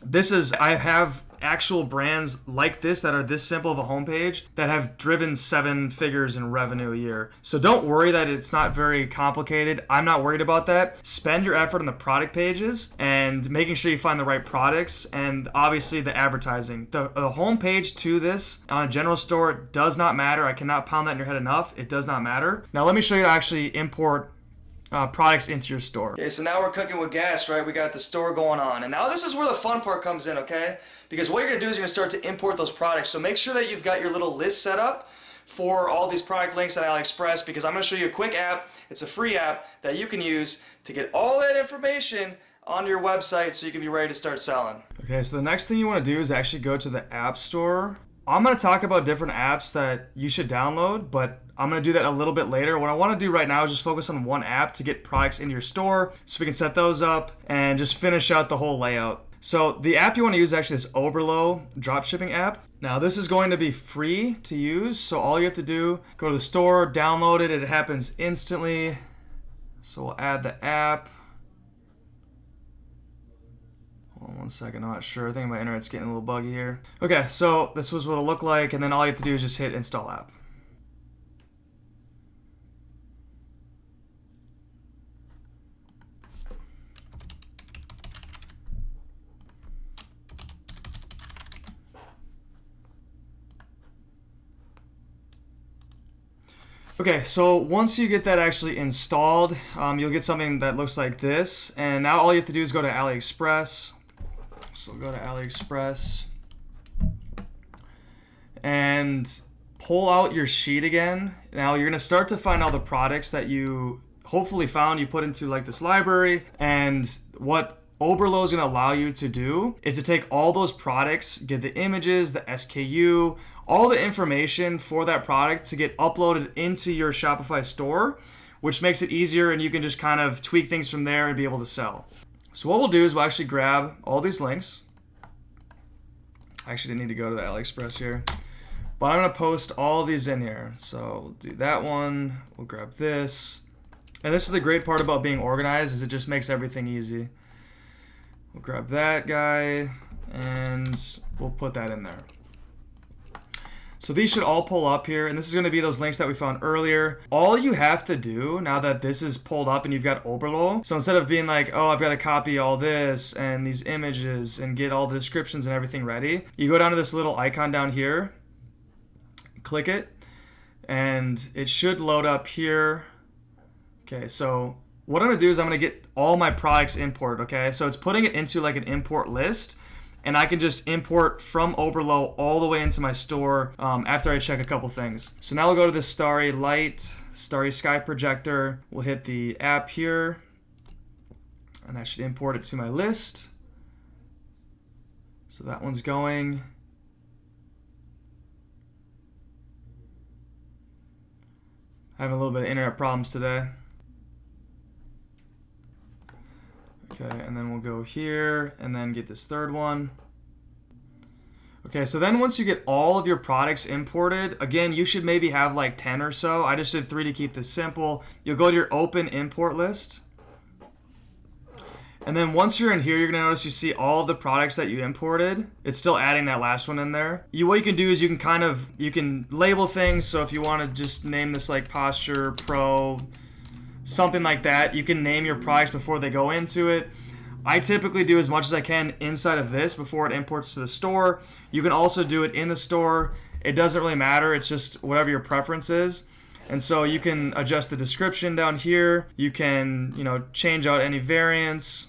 I have actual brands like this that are this simple of a homepage that have driven 7 figures in revenue a year. So don't worry that it's not very complicated. I'm not worried about that. Spend your effort on the product pages and making sure you find the right products, and obviously the advertising. The homepage to this on a general store does not matter. I cannot pound that in your head enough. It does not matter. Now let me show you how to actually import products into your store. Okay, so now we're cooking with gas, right? We got the store going on. And now this is where the fun part comes in, okay? Because what you're gonna do is you're gonna start to import those products. So make sure that you've got your little list set up for all these product links on Aliexpress, because I'm gonna show you a quick app. It's a free app that you can use to get all that information on your website so you can be ready to start selling. Okay, so the next thing you wanna do is actually go to the App Store. I'm going to talk about different apps that you should download, but I'm going to do that a little bit later. What I want to do right now is just focus on one app to get products into your store so we can set those up and just finish out the whole layout. So the app you want to use is actually this Oberlo dropshipping app. Now this is going to be free to use, so all you have to do, go to the store, download it. It happens instantly. So we'll add the app. Hold on one second, I'm not sure. I think my internet's getting a little buggy here. Okay, so this was what it'll look like, and then all you have to do is just hit install app. Okay, so once you get that actually installed, you'll get something that looks like this, and now all you have to do is go to Aliexpress. So go to Aliexpress and pull out your sheet again. Now you're gonna start to find all the products that you hopefully found, you put into like this library, and what Oberlo is gonna allow you to do is to take all those products, get the images, the SKU, all the information for that product to get uploaded into your Shopify store, which makes it easier and you can just kind of tweak things from there and be able to sell. So what we'll do is we'll actually grab all these links. I actually didn't need to go to the Aliexpress here, but I'm gonna post all of these in here. So we'll do that one, we'll grab this. And this is the great part about being organized, is it just makes everything easy. We'll grab that guy and we'll put that in there. So these should all pull up here, and this is going to be those links that we found earlier. All you have to do now that this is pulled up and you've got Oberlo, so instead of being like, oh, I've got to copy all this and these images and get all the descriptions and everything ready, you go down to this little icon down here, click it, and it should load up here. Okay, so what I'm going to do is I'm going to get all my products imported, okay? So it's putting it into like an import list, and I can just import from Oberlo all the way into my store after I check a couple things. So now we'll go to the Starry Light, Starry Sky Projector. We'll hit the app here, and that should import it to my list. So that one's going. Having a little bit of internet problems today. Okay, and then we'll go here and then get this third one. Okay, so then once you get all of your products imported, again, you should maybe have like 10 or so. I just did 3 to keep this simple. You'll go to your open import list. And then once you're in here, you're gonna notice you see all of the products that you imported. It's still adding that last one in there. What you can do is you can label things. So if you wanna just name this like Posture Pro, something like that, you can name your products before they go into it. I typically do as much as I can inside of this before it imports to the store. You can also do it in the store. It doesn't really matter. It's just whatever your preference is. And so you can adjust the description down here. You can, change out any variants.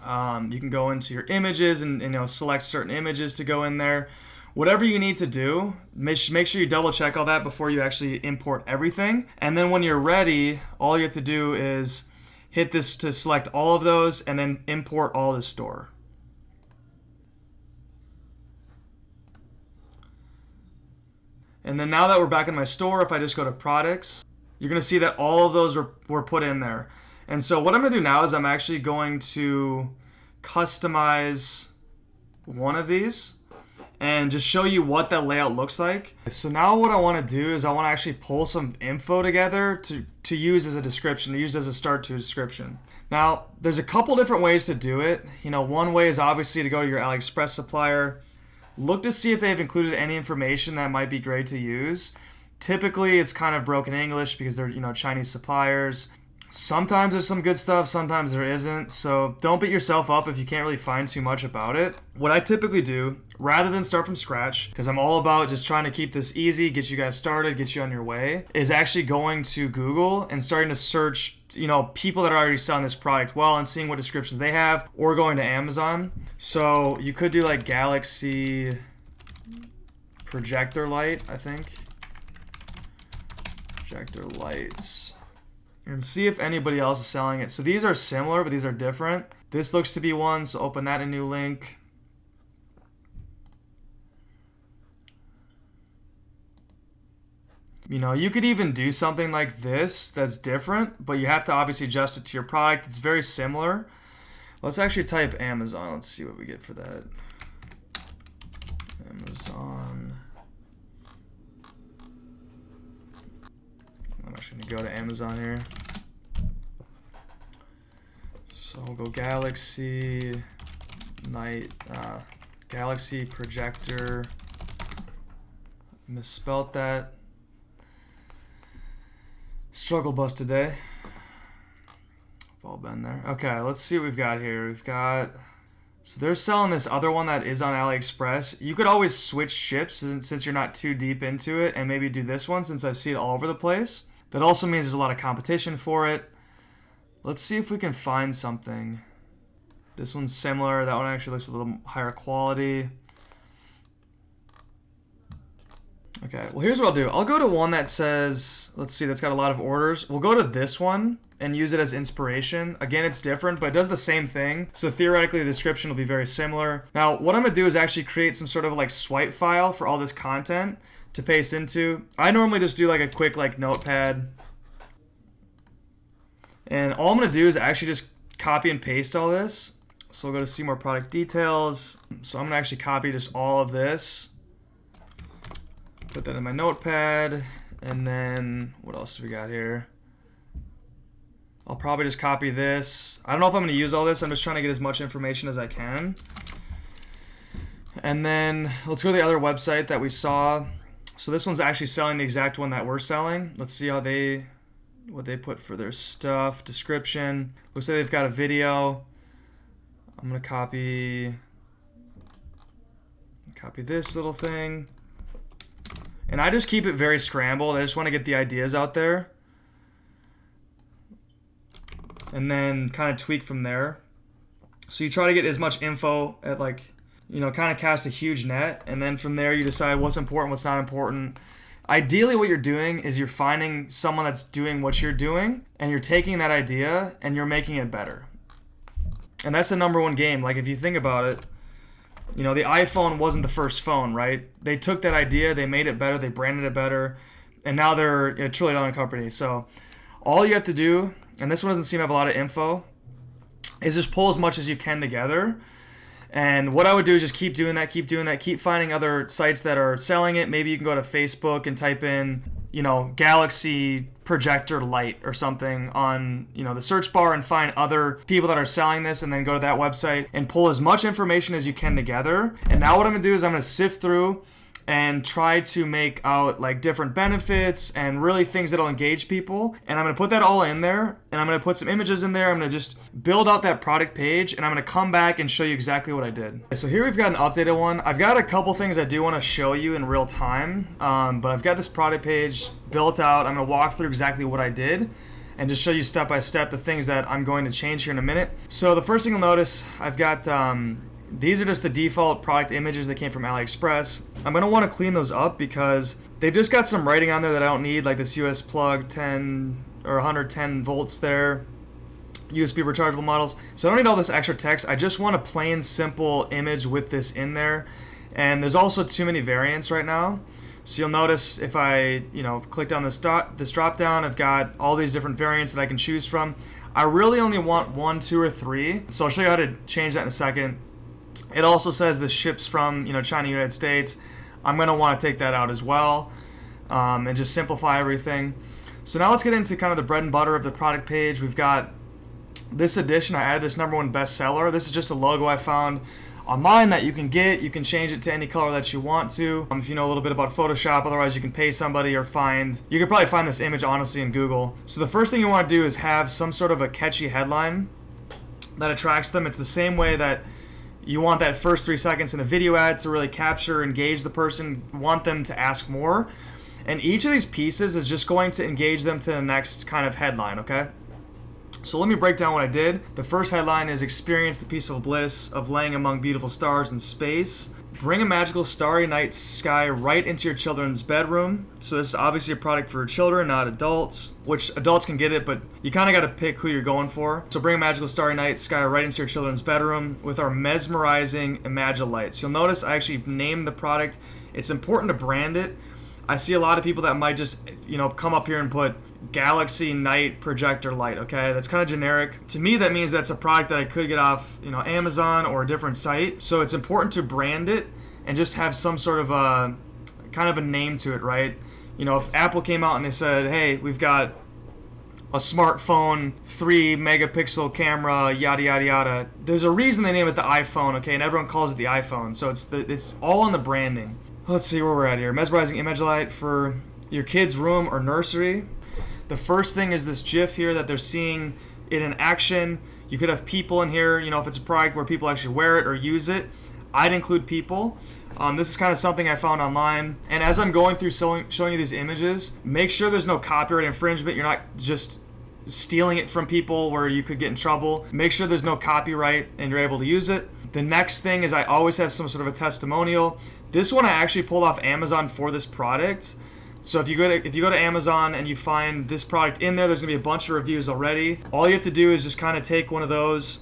You can go into your images and select certain images to go in there. Whatever you need to do, make sure you double check all that before you actually import everything. And then when you're ready, all you have to do is hit this to select all of those and then import all to store. And then now that we're back in my store, if I just go to products, you're gonna see that all of those were put in there. And so what I'm gonna do now is I'm actually going to customize one of these and just show you what that layout looks like. So now what I wanna do is I wanna actually pull some info together to use as a description, to use as a start to a description. Now, there's a couple different ways to do it. One way is obviously to go to your Aliexpress supplier, look to see if they've included any information that might be great to use. Typically, it's kind of broken English because they're, Chinese suppliers. Sometimes there's some good stuff, sometimes there isn't. So don't beat yourself up if you can't really find too much about it. What I typically do, rather than start from scratch, because I'm all about just trying to keep this easy, get you guys started, get you on your way, is actually going to Google and starting to search, people that are already selling this product well and seeing what descriptions they have, or going to Amazon. So you could do like Galaxy Projector Light, I think. Projector Lights. And see if anybody else is selling it. So these are similar, but these are different. This looks to be one, so open that in a new link. You could even do something like this that's different, but you have to obviously adjust it to your product. It's very similar. Let's actually type Amazon. Let's see what we get for that. Amazon. I'm actually gonna go to Amazon here. So we'll go Galaxy Night, Galaxy Projector. Misspelt that. Struggle bus today. We've all been there. Okay, let's see what we've got here. So they're selling this other one that is on AliExpress. You could always switch ships since you're not too deep into it and maybe do this one since I've seen it all over the place. That also means there's a lot of competition for it. Let's see if we can find something. This one's similar. That one actually looks a little higher quality. Okay, well here's what I'll do. I'll go to one that says, let's see, that's got a lot of orders. We'll go to this one and use it as inspiration. Again, it's different, but it does the same thing. So theoretically, the description will be very similar. Now, what I'm gonna do is actually create some sort of like swipe file for all this content to paste into. I normally just do like a quick notepad. And all I'm gonna do is actually just copy and paste all this. So we'll go to see more product details. So I'm gonna actually copy just all of this. Put that in my notepad, and then what else do we got here? I'll probably just copy this. I don't know if I'm going to use all this. I'm just trying to get as much information as I can. And then let's go to the other website that we saw. So this one's actually selling the exact one that we're selling. Let's see what they put for their stuff. Description. Looks like they've got a video. I'm going to copy this little thing. And I just keep it very scrambled. I just want to get the ideas out there. And then kind of tweak from there. So you try to get as much info at kind of cast a huge net. And then from there you decide what's important, what's not important. Ideally what you're doing is you're finding someone that's doing what you're doing. And you're taking that idea and you're making it better. And that's the number one game. Like if you think about it, the iPhone wasn't the first phone, right? They took that idea, they made it better, they branded it better, and now they're a $1 trillion company. So all you have to do, and this one doesn't seem to have a lot of info, is just pull as much as you can together. And what I would do is just keep doing that, keep finding other sites that are selling it. Maybe you can go to Facebook and type in, Galaxy projector light or something on, the search bar, and find other people that are selling this, and then go to that website and pull as much information as you can together. And now what I'm gonna do is I'm gonna sift through and try to make out like different benefits and really things that'll engage people. And I'm gonna put that all in there, and I'm gonna put some images in there. I'm gonna just build out that product page, and I'm gonna come back and show you exactly what I did. So here we've got an updated one. I've got a couple things I do wanna show you in real time, but I've got this product page built out. I'm gonna walk through exactly what I did and just show you step by step the things that I'm going to change here in a minute. So the first thing you'll notice, I've got, these are just the default product images that came from Aliexpress. I'm going to want to clean those up because they've just got some writing on there that I don't need, like this US plug 10 or 110 volts there, USB rechargeable models. So I don't need all this extra text. I just want a plain, simple image with this in there. And there's also too many variants right now. So you'll notice if I, click on this drop down, I've got all these different variants that I can choose from. I really only want 1, 2, or 3. So I'll show you how to change that in a second. It also says this ships from, China, United States. I'm going to want to take that out as well, and just simplify everything. So now let's get into kind of the bread and butter of the product page. We've got this edition. I added this #1 bestseller. This is just a logo I found online that you can get. You can change it to any color that you want to. If you know a little bit about Photoshop, otherwise you can pay somebody or you could probably find this image honestly in Google. So the first thing you want to do is have some sort of a catchy headline that attracts them. It's the same way that you want that first 3 seconds in a video ad to really capture, engage the person, want them to ask more. And each of these pieces is just going to engage them to the next kind of headline, okay? So let me break down what I did. The first headline is experience the peaceful bliss of laying among beautiful stars in space. Bring a magical starry night sky right into your children's bedroom. So this is obviously a product for children, not adults, which adults can get it, but you kind of got to pick who you're going for. So bring a magical starry night sky right into your children's bedroom with our mesmerizing Imagi Light. So you'll notice I actually named the product. It's important to brand it. I see a lot of people that might just, come up here and put Galaxy Night Projector Light, okay? That's kind of generic. To me, that means that's a product that I could get off, Amazon or a different site. So it's important to brand it and just have some sort of a, kind of a name to it, right? If Apple came out and they said, hey, we've got a smartphone, 3 megapixel camera, yada, yada, yada. There's a reason they name it the iPhone, okay? And everyone calls it the iPhone. So it's all in the branding. Let's see where we're at here. Mesmerizing Imagi Light for your kid's room or nursery. The first thing is this GIF here that they're seeing it in action. You could have people in here, if it's a product where people actually wear it or use it. I'd include people. This is kind of something I found online. And as I'm going through showing you these images, make sure there's no copyright infringement. You're not just stealing it from people where you could get in trouble. Make sure there's no copyright and you're able to use it. The next thing is I always have some sort of a testimonial. This one I actually pulled off Amazon for this product. So if you go to Amazon and you find this product in there, there's gonna be a bunch of reviews already. All you have to do is just kind of take one of those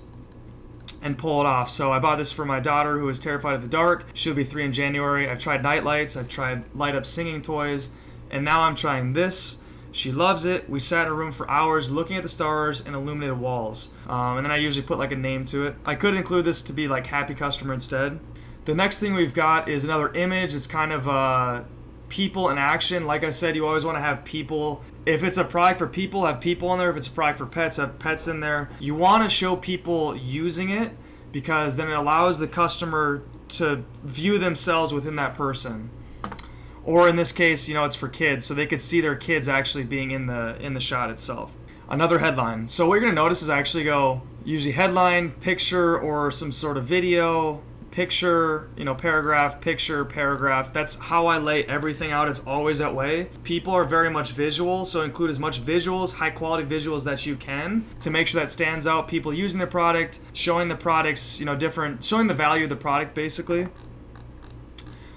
and pull it off. So I bought this for my daughter who is terrified of the dark. She'll be 3 in January. I've tried night lights, I've tried light up singing toys, and now I'm trying this. She loves it. We sat in a room for hours looking at the stars and illuminated walls. And then I usually put like a name to it. I could include this to be like happy customer instead. The next thing we've got is another image. It's kind of people in action. Like I said, you always want to have people. If it's a product for people, have people in there. If it's a product for pets, have pets in there. You want to show people using it because then it allows the customer to view themselves within that person. Or in this case, it's for kids, so they could see their kids actually being in the shot itself. Another headline. So what you're gonna notice is I actually go usually headline, picture, or some sort of video, picture, paragraph, picture, paragraph. That's how I lay everything out. It's always that way. People are very much visual, so include as much visuals, high quality visuals that you can to make sure that stands out. People using the product, showing the products, showing the value of the product basically.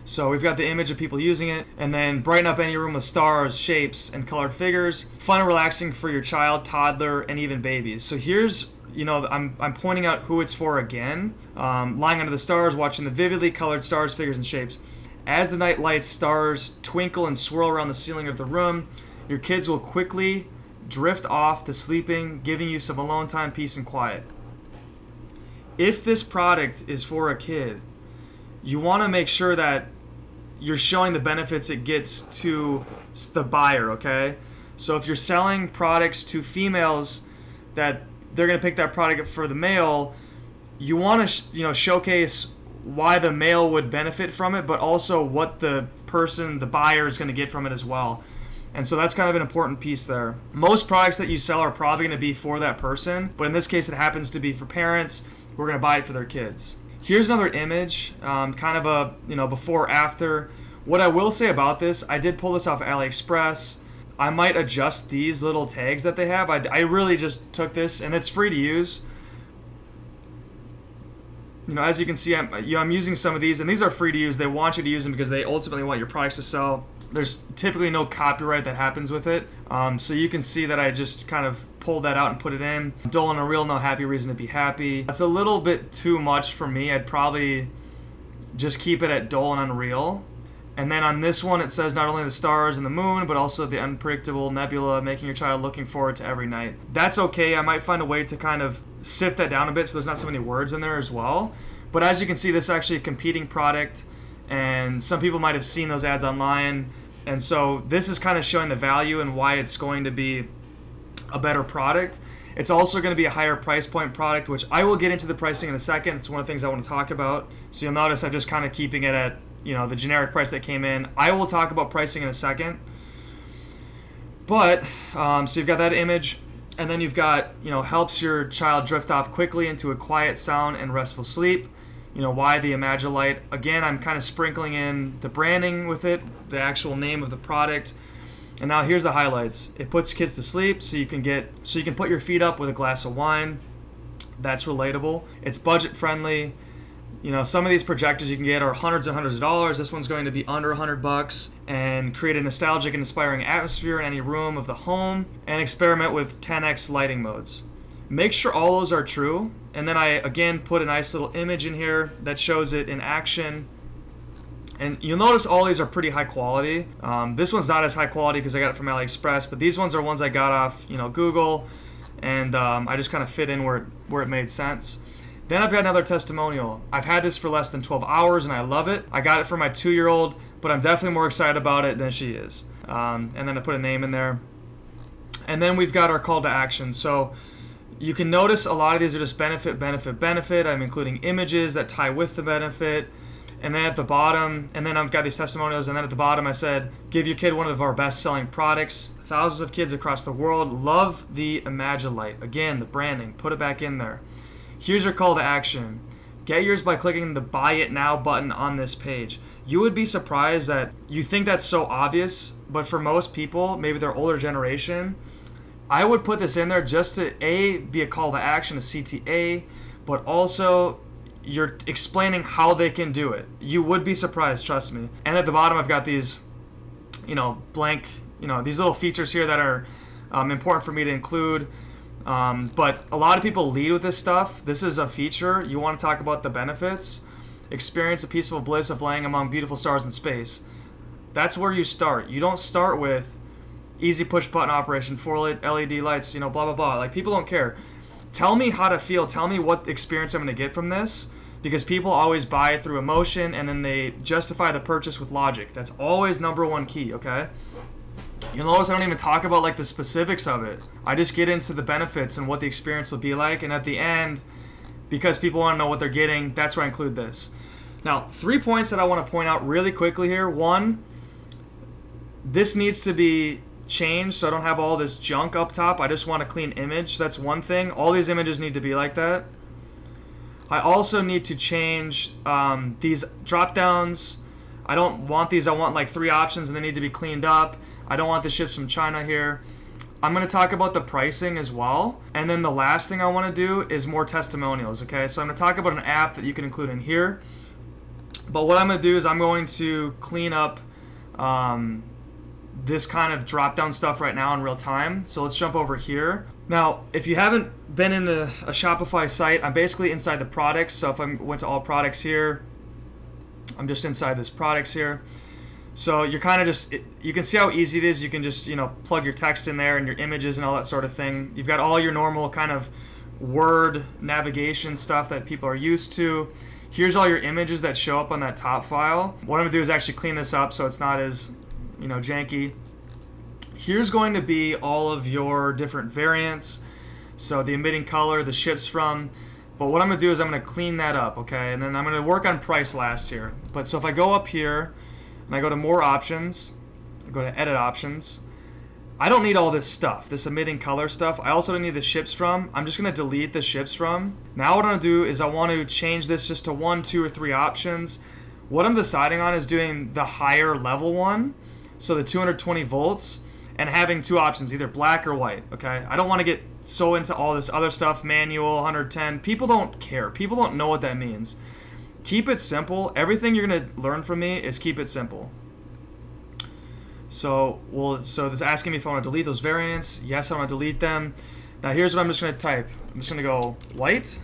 So we've got the image of people using it, and then brighten up any room with stars, shapes, and colored figures. Fun and relaxing for your child, toddler, and even babies. So here's, I'm pointing out who it's for again. Lying under the stars, watching the vividly colored stars, figures, and shapes. As the night lights, stars twinkle and swirl around the ceiling of the room. Your kids will quickly drift off to sleeping, giving you some alone time, peace, and quiet. if this product is for a kid, you want to make sure that you're showing the benefits it gets to the buyer, okay? So if you're selling products to females that they're going to pick that product up for the male, you want to showcase why the male would benefit from it, but also what the buyer is going to get from it as well. And so that's kind of an important piece there. Most products that you sell are probably going to be for that person, but in this case it happens to be for parents who are going to buy it for their kids. Here's another image, kind of a before after. What I will say about this, I did pull this off Aliexpress. I might adjust these little tags that they have. I really just took this, and it's free to use. As you can see, I'm using some of these, and these are free to use. They want you to use them because they ultimately want your products to sell. There's typically no copyright that happens with it. So you can see that I just kind of pulled that out and put it in. Dull and unreal, no happy reason to be happy. That's a little bit too much for me. I'd probably just keep it at dull and unreal. And then on this one, it says not only the stars and the moon, but also the unpredictable nebula, making your child looking forward to every night. That's okay. I might find a way to kind of sift that down a bit so there's not so many words in there as well. But as you can see, this is actually a competing product, and some people might have seen those ads online. And so this is kind of showing the value and why it's going to be a better product. It's also going to be a higher price point product, which I will get into the pricing in a second. It's one of the things I want to talk about. So you'll notice I'm just kind of keeping it at the generic price that came in. I will talk about pricing in a second. But so you've got that image, and then you've got helps your child drift off quickly into a quiet, sound, and restful sleep. Why the Imagi Light? Again, I'm kind of sprinkling in the branding with it, the actual name of the product. And now here's the highlights. It puts kids to sleep, so you can put your feet up with a glass of wine. That's relatable. It's budget friendly. Some of these projectors you can get are hundreds and hundreds of dollars. This one's going to be under $100, and create a nostalgic and inspiring atmosphere in any room of the home, and experiment with 10x lighting modes. Make sure all those are true. And then I again put a nice little image in here that shows it in action. And you'll notice all these are pretty high quality. This one's not as high quality because I got it from AliExpress, but these ones are ones I got off Google, and I just kind of fit in where it made sense. Then I've got another testimonial. I've had this for less than 12 hours and I love it. I got it for my 2-year-old, but I'm definitely more excited about it than she is. And then I put a name in there. And then we've got our call to action. So you can notice a lot of these are just benefit, benefit, benefit. I'm including images that tie with the benefit. And then at the bottom, and then I've got these testimonials, and then at the bottom I said, give your kid one of our best-selling products. Thousands of kids across the world love the Imagi Light. Again, the branding, put it back in there. Here's your call to action. Get yours by clicking the Buy It Now button on this page. You would be surprised that you think that's so obvious, but for most people, maybe their older generation, I would put this in there just to be a call to action, a CTA, but also you're explaining how they can do it. You would be surprised, trust me. And at the bottom, I've got these, blank, these little features here that are important for me to include. But a lot of people lead with this stuff. This is a feature. You want to talk about the benefits. Experience the peaceful bliss of laying among beautiful stars in space. That's where you start. You don't start with easy push button operation, 4 LED lights, blah, blah, blah. Like, people don't care. Tell me how to feel. Tell me what experience I'm going to get from this, because people always buy through emotion and then they justify the purchase with logic. That's always number one key, okay? You'll notice I don't even talk about like the specifics of it. I just get into the benefits and what the experience will be like, and at the end, because people want to know what they're getting, that's where I include this. Now, 3 points that I want to point out really quickly here. One, this needs to be changed so I don't have all this junk up top. I just want a clean image. That's one thing. All these images need to be like that. I also need to change these drop downs. I don't want these. I want like 3 options and they need to be cleaned up. I don't want the ships from China here. I'm going to talk about the pricing as well. And then the last thing I want to do is more testimonials, okay? So I'm going to talk about an app that you can include in here. But what I'm going to do is I'm going to clean up this kind of drop-down stuff right now in real time. So let's jump over here. Now, if you haven't been in a Shopify site, I'm basically inside the products. So if I went to all products here, I'm just inside this products here. So you're kind of just, you can see how easy it is. You can just, plug your text in there and your images and all that sort of thing. You've got all your normal kind of word navigation stuff that people are used to. Here's all your images that show up on that top file. What I'm gonna do is actually clean this up so it's not as, janky. Here's going to be all of your different variants. So the emitting color, the ships from. But what I'm gonna do is I'm gonna clean that up, okay? And then I'm gonna work on price last here. But so if I go up here and I go to more options, I go to edit options, I don't need all this stuff, this emitting color stuff. I also don't need the ships from. I'm just gonna delete the ships from. Now what I'm gonna do is I want to change this just to 1, 2, or 3 options. What I'm deciding on is doing the higher level one, so the 220 volts, and having 2 options, either black or white, okay? I don't wanna get so into all this other stuff, manual, 110. People don't care. People don't know what that means. Keep it simple. Everything you're gonna learn from me is keep it simple. So this asking me if I want to delete those variants. Yes, I want to delete them. Now here's what I'm just going to type. I'm just going to go white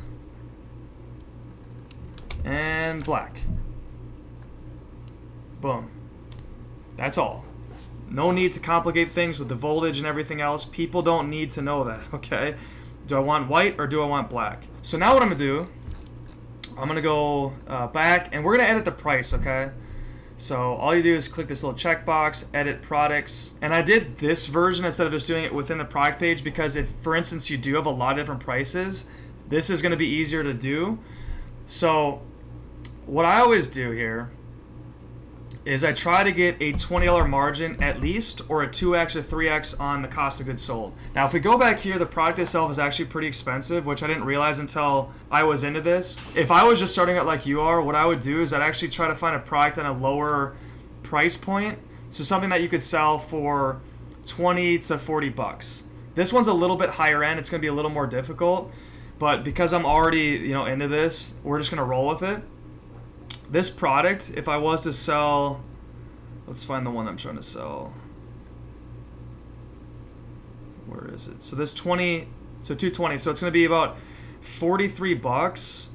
and black. Boom. That's all. No need to complicate things with the voltage and everything else. People don't need to know that, okay? Do I want white or do I want black? So now what I'm going to do, I'm going to go back and we're going to edit the price, okay? So all you do is click this little checkbox, edit products. And I did this version instead of just doing it within the product page because if, for instance, you do have a lot of different prices, this is going to be easier to do. So what I always do here is I try to get a $20 margin at least, or a 2x or 3x on the cost of goods sold. Now if we go back here, the product itself is actually pretty expensive, which I didn't realize until I was into this. If I was just starting out like you are, what I would do is I'd actually try to find a product on a lower price point. So something that you could sell for 20 to 40 bucks. This one's a little bit higher end, it's gonna be a little more difficult, but because I'm already into this, we're just gonna roll with it. This product, if I was to sell, let's find the one I'm trying to sell. Where is it? So this 20, so 220, so it's going to be about 43 bucks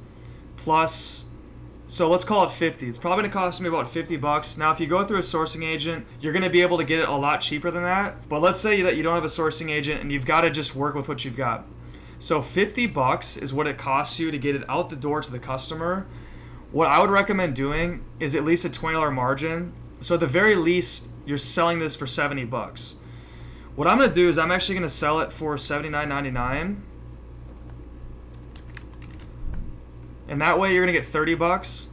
plus, so let's call it 50. It's probably going to cost me about 50 bucks. Now, if you go through a sourcing agent, you're going to be able to get it a lot cheaper than that. But let's say that you don't have a sourcing agent and you've got to just work with what you've got. So 50 bucks is what it costs you to get it out the door to the customer. What I would recommend doing is at least a $20 margin. So at the very least, you're selling this for 70 bucks. What I'm gonna do is I'm actually gonna sell it for $79.99. And that way you're gonna get 30 bucks.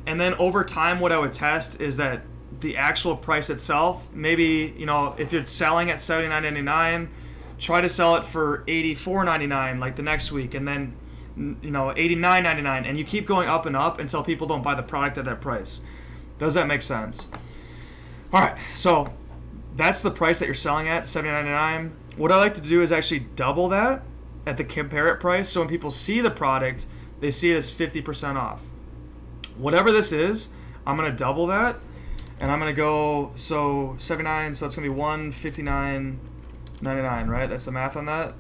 And then over time, what I would test is that the actual price itself, maybe, if you're selling at $79.99, try to sell it for $84.99 like the next week, and then $89.99, and you keep going up and up until people don't buy the product at that price. Does that make sense? All right, so that's the price that you're selling at, $79.99. What I like to do is actually double that at the compare it price, so when people see the product, they see it as 50% off. Whatever this is, I'm gonna double that, and I'm gonna go, so 79, so it's gonna be $159.99, right? That's the math on that.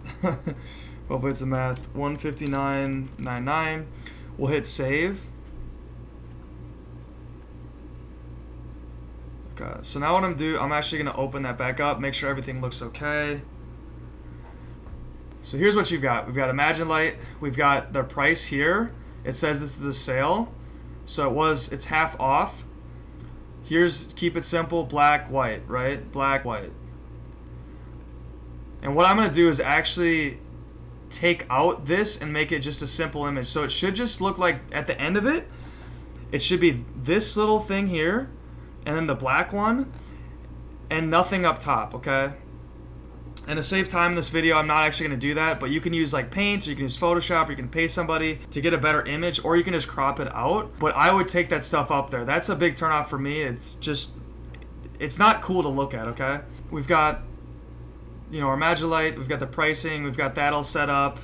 Hopefully it's the math. $159.99. We'll hit save. Okay, so now what I'm doing, I'm actually gonna open that back up, make sure everything looks okay. So here's what you've got. We've got Imagi Light. We've got the price here. It says this is the sale. So it's half off. Here's keep it simple, black, white, right? Black, white. And what I'm gonna do is actually take out this and make it just a simple image. So it should just look like at the end of it, it should be this little thing here and then the black one and nothing up top, okay? And to save time in this video, I'm not actually going to do that, but you can use like Paint, or you can use Photoshop, or you can pay somebody to get a better image, or you can just crop it out. But I would take that stuff up there. That's a big turnoff for me. It's not cool to look at, okay? We've got our Imagi Light, we've got the pricing, we've got that all set up.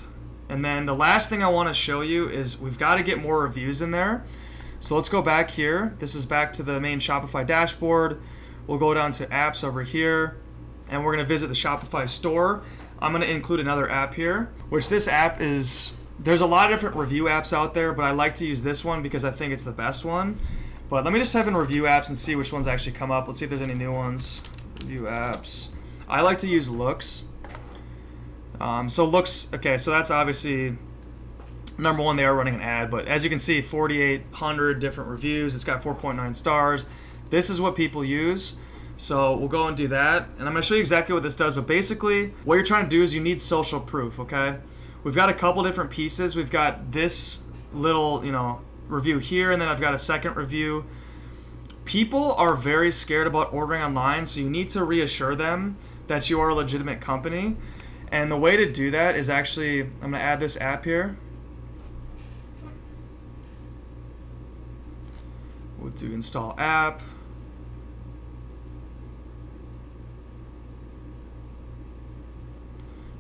And then the last thing I want to show you is we've got to get more reviews in there. So let's go back here. This is back to the main Shopify dashboard. We'll go down to apps over here, and we're going to visit the Shopify store. I'm going to include another app here, which this app is, there's a lot of different review apps out there, but I like to use this one because I think it's the best one. But let me just type in review apps and see which ones actually come up. Let's see if there's any new ones. Review apps. I like to use Looks. So Looks, okay, so that's obviously Number one, they are running an ad, but as you can see, 4,800 different reviews. It's got 4.9 stars. This is what people use. So we'll go and do that. And I'm going to show you exactly what this does. But basically, what you're trying to do is you need social proof, okay? We've got a couple different pieces. We've got this little, review here, and then I've got a second review. People are very scared about ordering online, so you need to reassure them that you are a legitimate company. And the way to do that is actually, I'm going to add this app here. We'll do install app.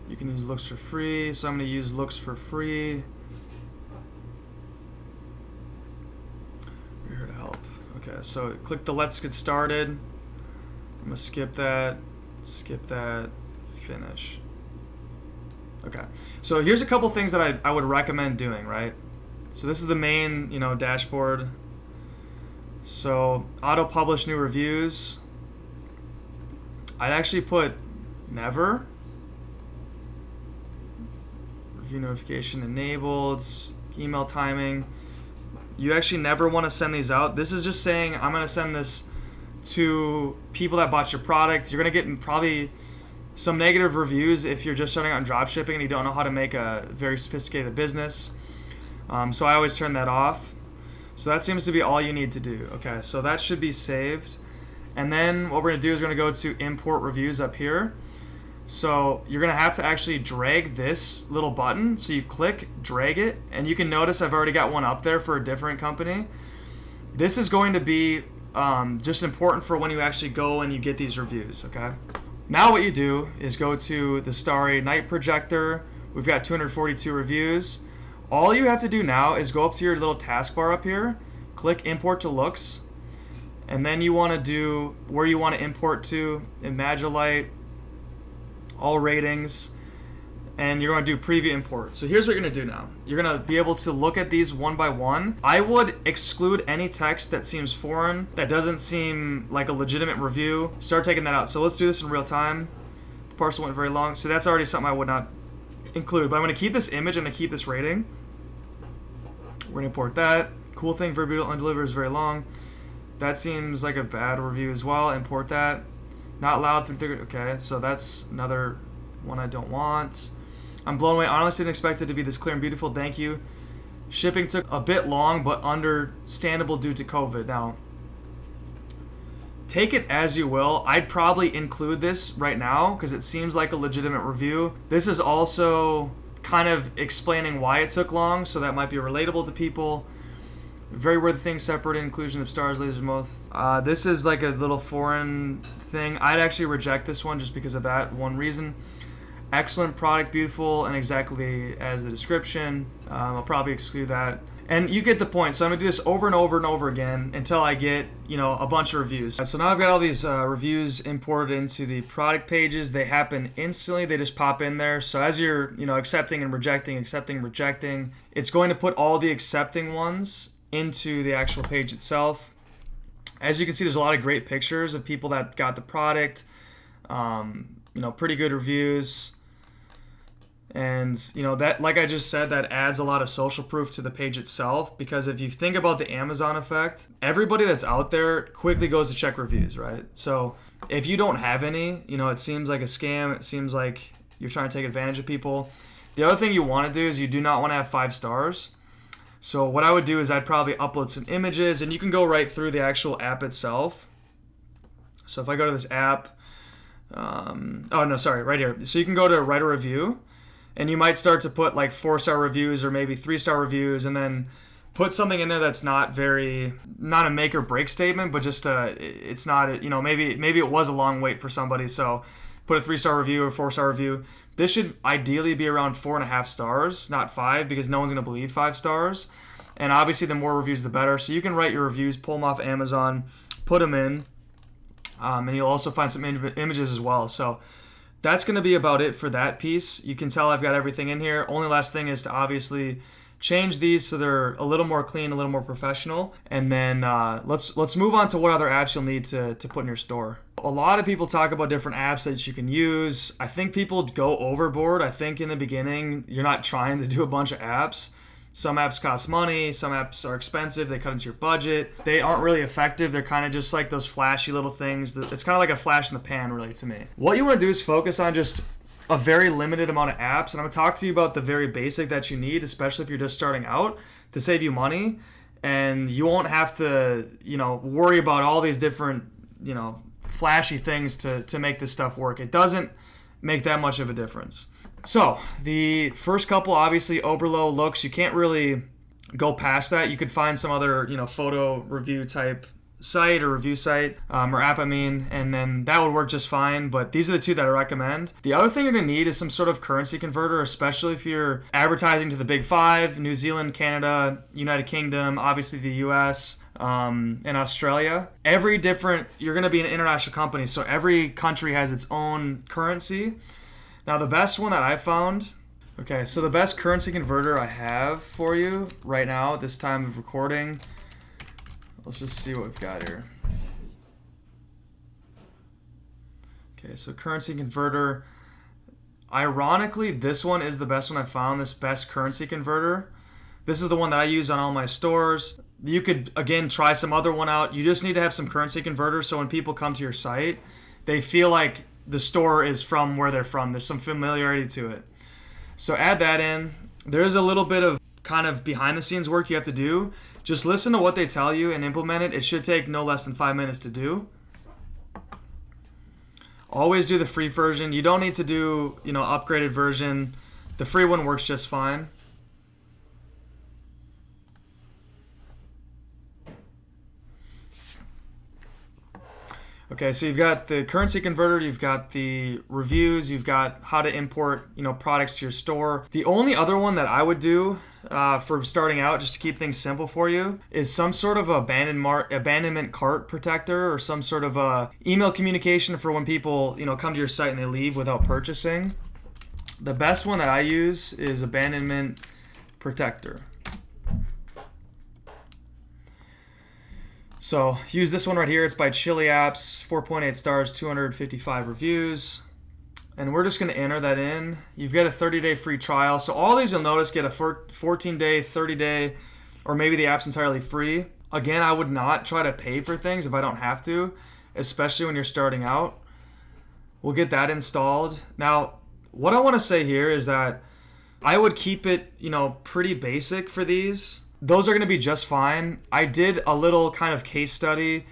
You can use looks for free, so I'm going to use looks for free. We're here to help. Okay, so click the let's get started. I'm going to skip that, finish. Okay, so here's a couple things that I would recommend doing, right? So this is the main, dashboard. So auto publish new reviews. I'd actually put never. Review notification enabled. Email timing. You actually never want to send these out. This is just saying I'm going to send this to people that bought your product. You're going to get probably some negative reviews if you're just starting on dropshipping and you don't know how to make a very sophisticated business. So I always turn that off. So that seems to be all you need to do. Okay, so that should be saved. And then what we're going to do is we're going to go to import reviews up here. So you're going to have to actually drag this little button. So you click, drag it, and you can notice I've already got one up there for a different company. This is going to be just important for when you actually go and you get these reviews, okay? Now what you do is go to the Starry Night Projector. We've got 242 reviews. All you have to do now is go up to your little taskbar up here, click import to looks, and then you want to do where you want to import to, Imagi Light, all ratings, and you're going to do preview import. So here's what you're going to do now. You're going to be able to look at these one by one. I would exclude any text that seems foreign, that doesn't seem like a legitimate review. Start taking that out. So let's do this in real time. The parcel went very long, so that's already something I would not include. But I'm going to keep this image, I'm going to keep this rating. We're going to import that. Cool thing, very beautiful, undelivered is very long. That seems like a bad review as well. Import that. Not loud through 30. Okay, so that's another one I don't want. I'm blown away. I honestly didn't expect it to be this clear and beautiful. Thank you. Shipping took a bit long, but understandable due to COVID. Now, take it as you will. I'd probably include this right now because it seems like a legitimate review. This is also kind of explaining why it took long, so that might be relatable to people. Very worthy thing, separate inclusion of stars, lasers, both. This is like a little foreign thing. I'd actually reject this one just because of that one reason. Excellent product, beautiful, and exactly as the description. I'll probably exclude that. And you get the point. So I'm gonna do this over and over and over again until I get, a bunch of reviews. So now I've got all these reviews imported into the product pages. They happen instantly. They just pop in there. So as you're, accepting and rejecting, it's going to put all the accepting ones into the actual page itself. As you can see, there's a lot of great pictures of people that got the product. Pretty good reviews. And, that, like I just said, that adds a lot of social proof to the page itself, because if you think about the Amazon effect, everybody that's out there quickly goes to check reviews, right? So if you don't have any, it seems like a scam. It seems like you're trying to take advantage of people. The other thing you want to do is you do not want to have 5 stars. So what I would do is I'd probably upload some images, and you can go right through the actual app itself. So if I go to this app, right here. So you can go to write a review, and you might start to put like 4-star reviews or maybe 3-star reviews, and then put something in there that's not a make or break statement, but just it's not, maybe it was a long wait for somebody. So put a 3-star review or 4-star review. This should ideally be around 4.5 stars, not 5, because no one's going to believe 5 stars. And obviously the more reviews, the better. So you can write your reviews, pull them off Amazon, put them in, and you'll also find some images as well. So that's going to be about it for that piece. You can tell I've got everything in here. Only last thing is to obviously change these so they're a little more clean, a little more professional. And then let's move on to what other apps you'll need to put in your store. A lot of people talk about different apps that you can use. I think people go overboard. I think in the beginning, you're not trying to do a bunch of apps. Some apps cost money, some apps are expensive, they cut into your budget. They aren't really effective, they're kind of just like those flashy little things. It's kind of like a flash in the pan, really, to me. What you want to do is focus on just a very limited amount of apps, and I'm going to talk to you about the very basic that you need, especially if you're just starting out, to save you money. And you won't have to, worry about all these different, flashy things to make this stuff work. It doesn't make that much of a difference. So the first couple, obviously, Oberlo looks, you can't really go past that. You could find some other, photo review type site or review site or app, and then that would work just fine. But these are the two that I recommend. The other thing you're going to need is some sort of currency converter, especially if you're advertising to the big five: New Zealand, Canada, United Kingdom, obviously the US, and Australia. You're going to be an international company, so every country has its own currency. Now, the best one that I found, so the best currency converter I have for you right now at this time of recording, let's just see what we've got here. Okay, so currency converter. Ironically, this one is the best one I found, this best currency converter. This is the one that I use on all my stores. You could, again, try some other one out. You just need to have some currency converters so when people come to your site, they feel like the store is from where they're from. There's some familiarity to it. So add that in. There's a little bit of kind of behind the scenes work you have to do. Just listen to what they tell you and implement it. It should take no less than 5 minutes to do. Always do the free version. You don't need to do, upgraded version. The free one works just fine. Okay, so you've got the currency converter, you've got the reviews, you've got how to import, products to your store. The only other one that I would do for starting out, just to keep things simple for you, is some sort of abandonment cart protector or some sort of email communication for when people, come to your site and they leave without purchasing. The best one that I use is abandonment protector. So use this one right here. It's by Chili Apps, 4.8 stars, 255 reviews. And we're just going to enter that in. You've got a 30-day free trial. So all these you'll notice get a 14-day, 30-day, or maybe the app's entirely free. Again, I would not try to pay for things if I don't have to, especially when you're starting out. We'll get that installed. Now, what I want to say here is that I would keep it, pretty basic for these. Those are going to be just fine. I did a little kind of case study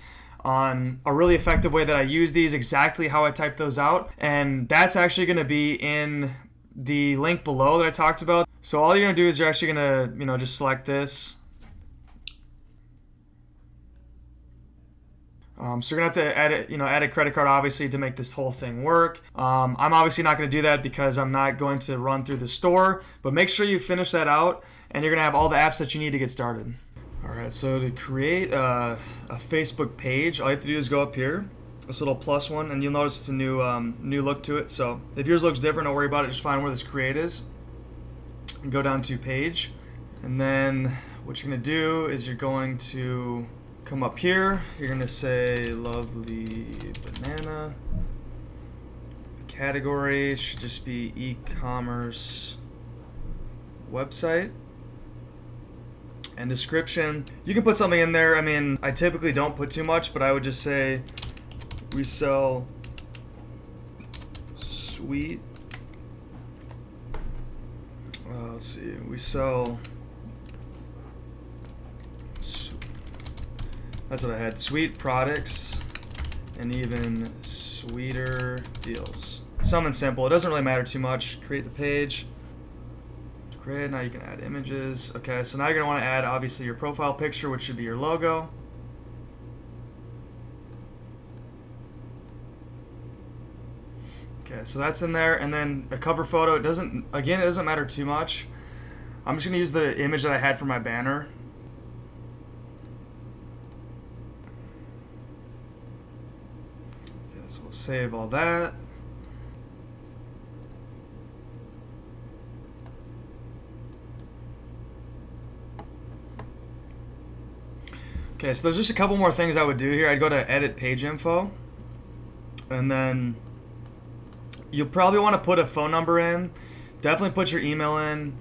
on a really effective way that I use these, exactly how I type those out. And that's actually going to be in the link below that I talked about. So all you're going to do is you're actually going to, just select this. So you're going to have to add a credit card, obviously, to make this whole thing work. I'm obviously not going to do that because I'm not going to run through the store, but make sure you finish that out and you're going to have all the apps that you need to get started. All right, so to create a Facebook page, all you have to do is go up here, this little plus one, and you'll notice it's a new look to it. So if yours looks different, don't worry about it. Just find where this create is and go down to page. And then what you're going to do is you're going to come up here. You're going to say lovely banana. The category should just be e-commerce website. And description, you can put something in there. I typically don't put too much, but I would just say we sell sweet. Let's see, we sell. That's what I had. Sweet products and even sweeter deals. Something simple. It doesn't really matter too much. Create the page. Great, now you can add images. Okay, so now you're going to want to add, obviously, your profile picture, which should be your logo. Okay, so that's in there. And then a cover photo. It doesn't matter too much. I'm just going to use the image that I had for my banner. Okay, so we'll save all that. Okay, so there's just a couple more things I would do here. I'd go to edit page info, and then you'll probably want to put a phone number in. Definitely put your email in.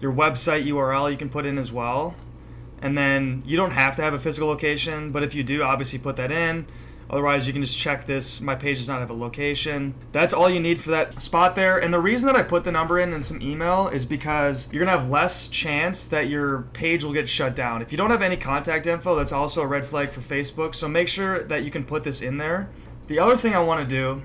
your website URL you can put in as well. And then you don't have to have a physical location, but if you do, obviously put that in. Otherwise, you can just check this. My page does not have a location. That's all you need for that spot there. And the reason that I put the number in and some email is because you're gonna have less chance that your page will get shut down. If you don't have any contact info, that's also a red flag for Facebook. So make sure that you can put this in there. The other thing I wanna do,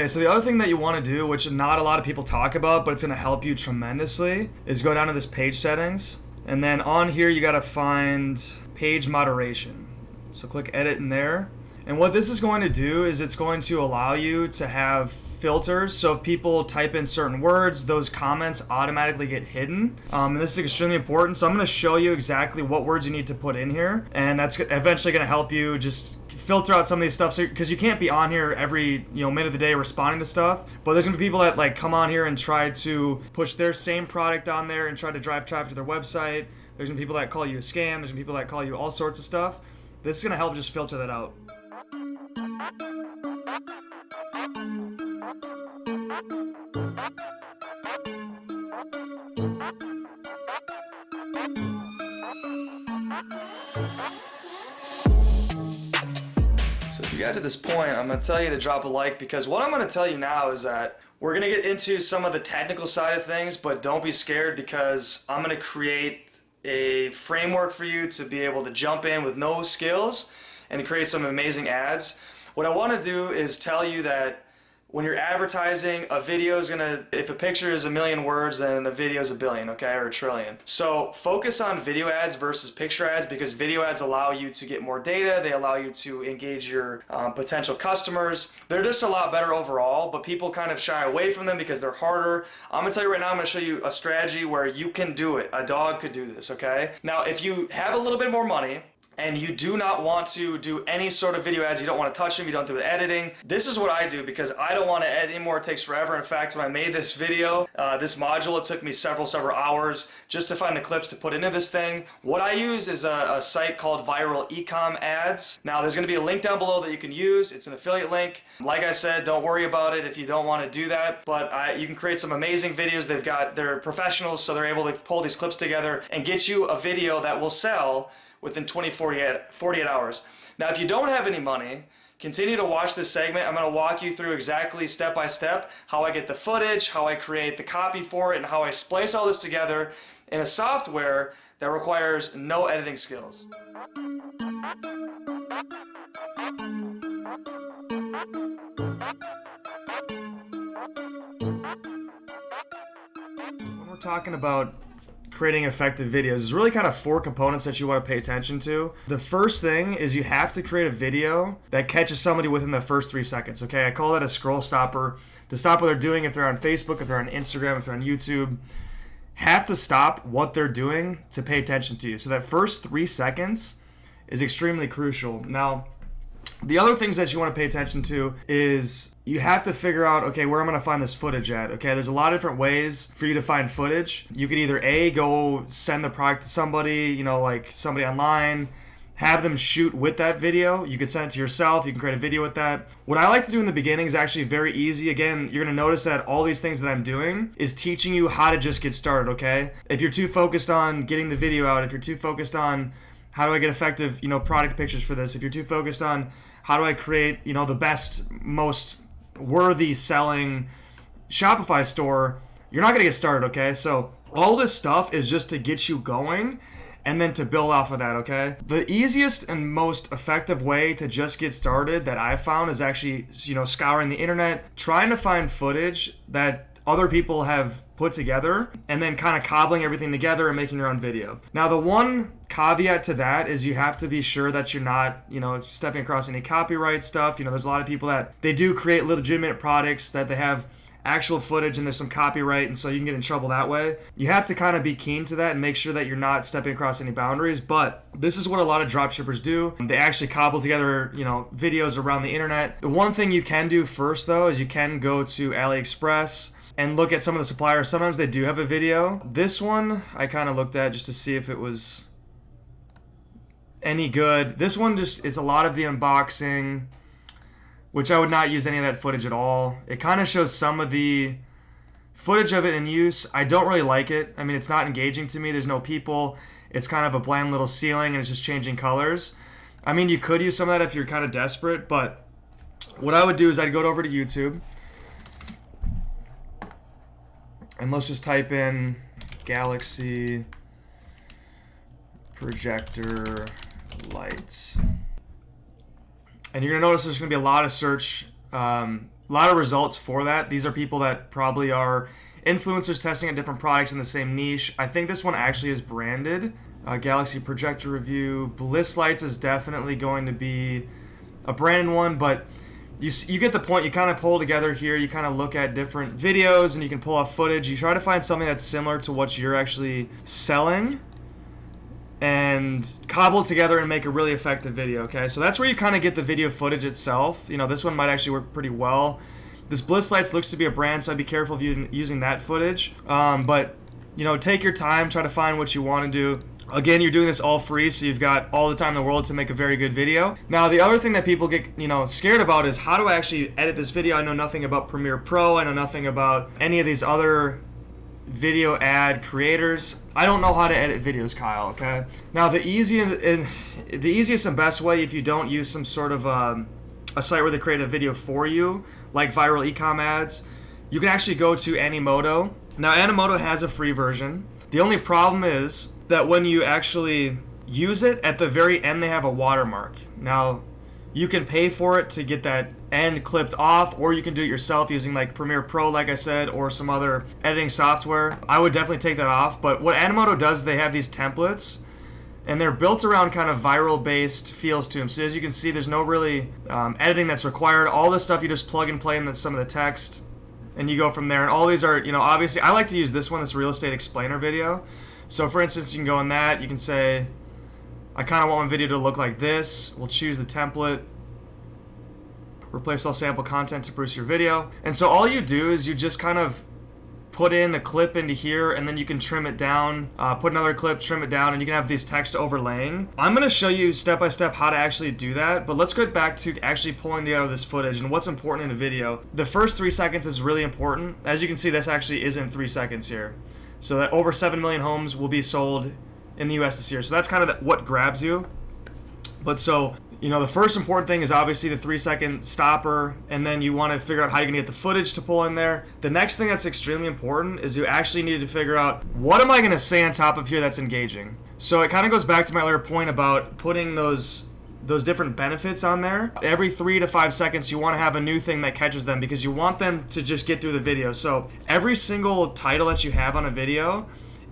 so the other thing that you wanna do, which not a lot of people talk about, but it's gonna help you tremendously, is go down to this page settings. And then on here, you gotta find page moderation. So click edit in there. And what this is going to do is it's going to allow you to have filters. So if people type in certain words, those comments automatically get hidden. And this is extremely important. So I'm going to show you exactly what words you need to put in here. And that's eventually going to help you just filter out some of these stuff. Because you can't be on here every minute of the day responding to stuff. But there's going to be people that like come on here and try to push their same product on there and try to drive traffic to their website. There's going to be people that call you a scam. There's going to be people that call you all sorts of stuff. This is going to help just filter that out. So if you got to this point, I'm going to tell you to drop a like, because what I'm going to tell you now is that we're going to get into some of the technical side of things, but don't be scared, because I'm going to create a framework for you to be able to jump in with no skills and create some amazing ads. What I want to do is tell you that when you're advertising, a video is gonna, if a picture is 1,000,000 words, then a video is 1 billion, okay, or 1 trillion. So focus on video ads versus picture ads, because video ads allow you to get more data. They allow you to engage your potential customers. They're just a lot better overall, but people kind of shy away from them because they're harder. I'm gonna tell you right now, I'm gonna show you a strategy where you can do it. A dog could do this, okay? Now, if you have a little bit more money, and you do not want to do any sort of video ads, you don't want to touch them, you don't do the editing, this is what I do, because I don't want to edit anymore. It takes forever. In fact, when I made this video, this module, it took me several hours just to find the clips to put into this thing. What I use is a site called Viral Ecom Ads. Now, there's going to be a link down below that you can use. It's an affiliate link. Like I said, don't worry about it if you don't want to do that, but you can create some amazing videos. They're professionals, so they're able to pull these clips together and get you a video that will sell within 48 hours. Now, if you don't have any money, continue to watch this segment. I'm going to walk you through exactly step by step how I get the footage, how I create the copy for it, and how I splice all this together in a software that requires no editing skills. When we're talking about creating effective videos, there's really kind of 4 components that you want to pay attention to. The first thing is you have to create a video that catches somebody within the first 3 seconds, okay? I call that a scroll stopper. To stop what they're doing, if they're on Facebook, if they're on Instagram, if they're on YouTube, have to stop what they're doing to pay attention to you. So that first 3 seconds is extremely crucial. Now, the other things that you want to pay attention to is you have to figure out, okay, where I'm going to find this footage at. Okay, there's a lot of different ways for you to find footage. You could either go send the product to somebody, like somebody online, have them shoot with that video. You could send it to yourself. You can create a video with that. What I like to do in the beginning is actually very easy. Again, you're going to notice that all these things that I'm doing is teaching you how to just get started, okay? If you're too focused on getting the video out, if you're too focused on how do I get effective, product pictures for this, if you're too focused on how do I create, the best, most worthy selling Shopify store, you're not going to get started, okay? So all this stuff is just to get you going and then to build off of that, okay? The easiest and most effective way to just get started that I've found is actually, scouring the internet, trying to find footage that other people have put together and then kind of cobbling everything together and making your own video. Now, the one caveat to that is you have to be sure that you're not, stepping across any copyright stuff. There's a lot of people that they do create legitimate products that they have actual footage and there's some copyright, and so you can get in trouble that way. You have to kind of be keen to that and make sure that you're not stepping across any boundaries, but this is what a lot of dropshippers do. They actually cobble together, videos around the internet. The one thing you can do first, though, is you can go to Aliexpress and look at some of the suppliers. Sometimes they do have a video. This one I kind of looked at just to see if it was any good. This one it's a lot of the unboxing, which I would not use any of that footage at all. It kind of shows some of the footage of it in use. I don't really like it. I mean, it's not engaging to me. There's no people. It's kind of a bland little ceiling, and it's just changing colors. I mean, you could use some of that if you're kind of desperate, but what I would do is I'd go over to YouTube, and let's just type in Galaxy projector lights. And you're going to notice there's going to be a lot of search, a lot of results for that. These are people that probably are influencers testing at different products in the same niche. I think this one actually is branded. Galaxy projector review. Bliss lights is definitely going to be a branded one, but you get the point. You kind of pull together here. You kind of look at different videos and you can pull off footage. You try to find something that's similar to what you're actually selling and cobble it together and make a really effective video, okay? So that's where you kind of get the video footage itself. You know, this one might actually work pretty well. This Bliss Lights looks to be a brand, so I'd be careful of using that footage. But, you know, take your time, try to find what you want to do. Again, you're doing this all free, so you've got all the time in the world to make a very good video. Now, the other thing that people get, you know, scared about is how do I actually edit this video? I know nothing about Premiere Pro. I know nothing about any of these other video ad creators. I don't know how to edit videos, Kyle, okay? Now, the easiest and best way, if you don't use some sort of a site where they create a video for you, like viral ecom ads, you can actually go to Animoto. Now, Animoto has a free version. The only problem is that when you actually use it, at the very end they have a watermark. Now, you can pay for it to get that end clipped off, or you can do it yourself using like Premiere Pro, like I said, or some other editing software. I would definitely take that off, but what Animoto does, they have these templates, and they're built around kind of viral-based feels to them. So as you can see, there's no really editing that's required. All this stuff you just plug and play in some of the text, and you go from there. And all these are, you know, obviously, I like to use this one, this real estate explainer video. So for instance, you can go in that, you can say, I kind of want my video to look like this. We'll choose the template. Replace all sample content to boost your video. And so all you do is you just kind of put in a clip into here, and then you can trim it down, put another clip, trim it down, and you can have these text overlaying. I'm going to show you step by step how to actually do that, but let's get back to actually pulling together this footage and what's important in a video. The first 3 seconds is really important. As you can see, this actually is in 3 seconds here. So that over 7 million homes will be sold in the US this year. So that's kind of what grabs you. But so, you know, the first important thing is obviously the 3-second stopper, and then you want to figure out how you're going to get the footage to pull in there. The next thing that's extremely important is you actually need to figure out, what am I going to say on top of here that's engaging? So it kind of goes back to my earlier point about putting those different benefits on there. Every 3 to 5 seconds, you want to have a new thing that catches them, because you want them to just get through the video. So every single title that you have on a video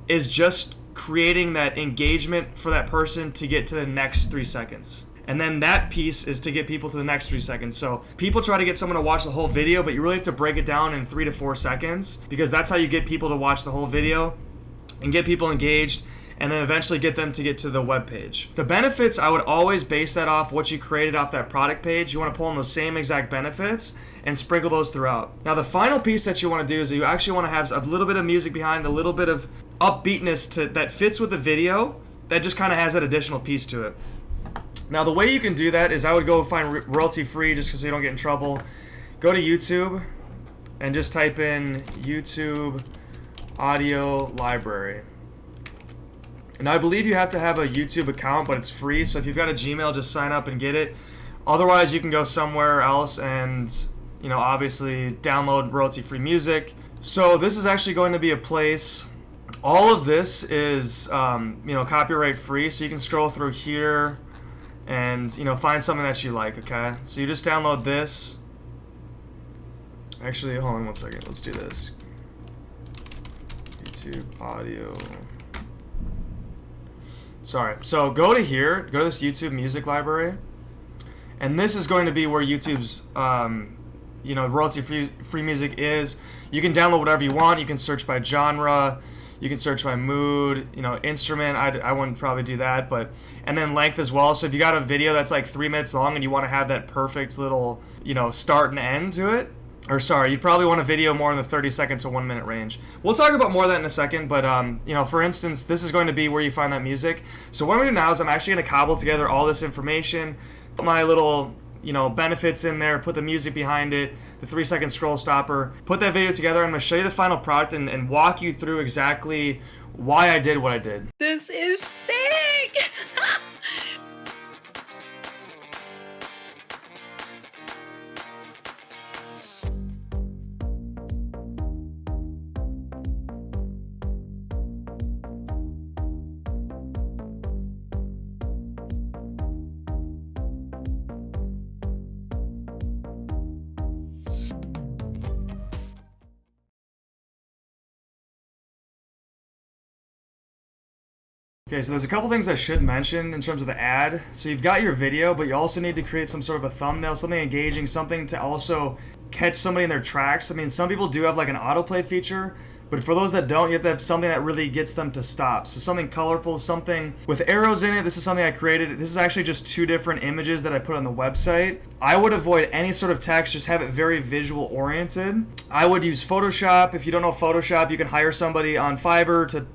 is just creating that engagement for that person to get to the next 3 seconds. And then that piece is to get people to the next 3 seconds. So people try to get someone to watch the whole video, but you really have to break it down in 3 to 4 seconds, because that's how you get people to watch the whole video and get people engaged, and then eventually get them to get to the web page. The benefits, I would always base that off what you created off that product page. You want to pull in those same exact benefits and sprinkle those throughout. Now, the final piece that you want to do is you actually want to have a little bit of music behind, a little bit of upbeatness that fits with the video, that just kind of has that additional piece to it. Now, the way you can do that is I would go find royalty free, just so you don't get in trouble. Go to YouTube and just type in YouTube audio library. And I believe you have to have a YouTube account, but it's free. So if you've got a Gmail, just sign up and get it. Otherwise, you can go somewhere else and, you know, obviously download royalty-free music. So this is actually going to be a place. All of this is, you know, copyright free. So you can scroll through here and, you know, find something that you like, okay? So you just download this. Actually, hold on one second. Let's do this. YouTube audio. Sorry. So go to here. Go to this YouTube music library. And this is going to be where YouTube's, you know, royalty-free music is. You can download whatever you want. You can search by genre. You can search by mood, you know, instrument. I wouldn't probably do that, but, and then length as well. So if you got a video that's like 3 minutes long and you want to have that perfect little, you know, start and end to it, or sorry, you'd probably want a video more in the 30-second to 1 minute range. We'll talk about more of that in a second, but, you know, for instance, this is going to be where you find that music. So what I'm going to do now is I'm actually going to cobble together all this information, put my little, you know, benefits in there, put the music behind it. the 3-second scroll stopper, put that video together. I'm gonna show you the final product and walk you through exactly why I did what I did. This is sick! Okay, so there's a couple things I should mention in terms of the ad. So you've got your video, but you also need to create some sort of a thumbnail, something engaging, something to also catch somebody in their tracks. I mean, some people do have like an autoplay feature, but for those that don't, you have to have something that really gets them to stop. So something colorful, something with arrows in it. This is something I created. This is actually just 2 different images that I put on the website. I would avoid any sort of text, just have it very visual oriented. I would use Photoshop. If you don't know Photoshop, you can hire somebody on Fiverr to,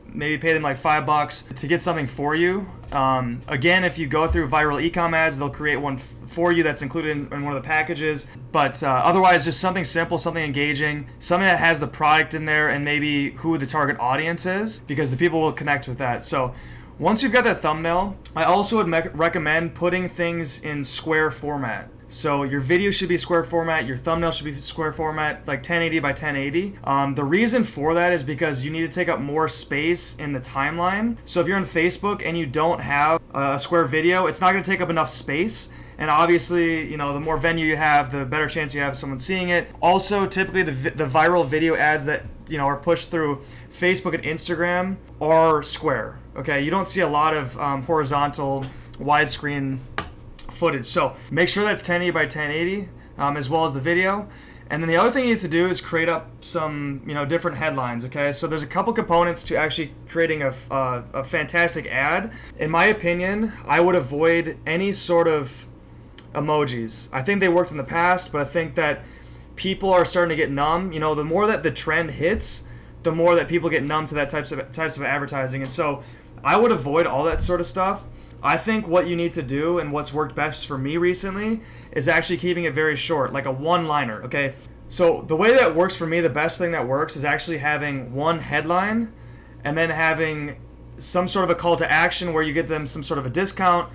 maybe pay them like $5 to get something for you. Again, if you go through viral ecom ads, they'll create one for you that's included in one of the packages. But otherwise, just something simple, something engaging, something that has the product in there and maybe who the target audience is, because the people will connect with that. So once you've got that thumbnail, I also would recommend putting things in square format. So your video should be square format, your thumbnail should be square format, like 1080 by 1080. The reason for that is because you need to take up more space in the timeline. So if you're on Facebook and you don't have a square video, it's not going to take up enough space. And obviously, the more venue you have, the better chance you have of someone seeing it. Also, typically the viral video ads that are pushed through Facebook and Instagram are square. Okay, you don't see a lot of horizontal widescreen footage. So make sure that's 1080 by 1080 as well as the video. And then the other thing you need to do is create up some different headlines. Okay, so there's a couple components to actually creating a fantastic ad. In my opinion, I would avoid any sort of emojis. I think they worked in the past, but I think that people are starting to get numb. The more that the trend hits, the more that people get numb to that types of advertising. And so I would avoid all that sort of stuff. I think what you need to do and what's worked best for me recently is actually keeping it very short, like a one-liner, okay? So the way that works for me, the best thing that works is actually having one headline and then having some sort of a call to action where you get them some sort of a discount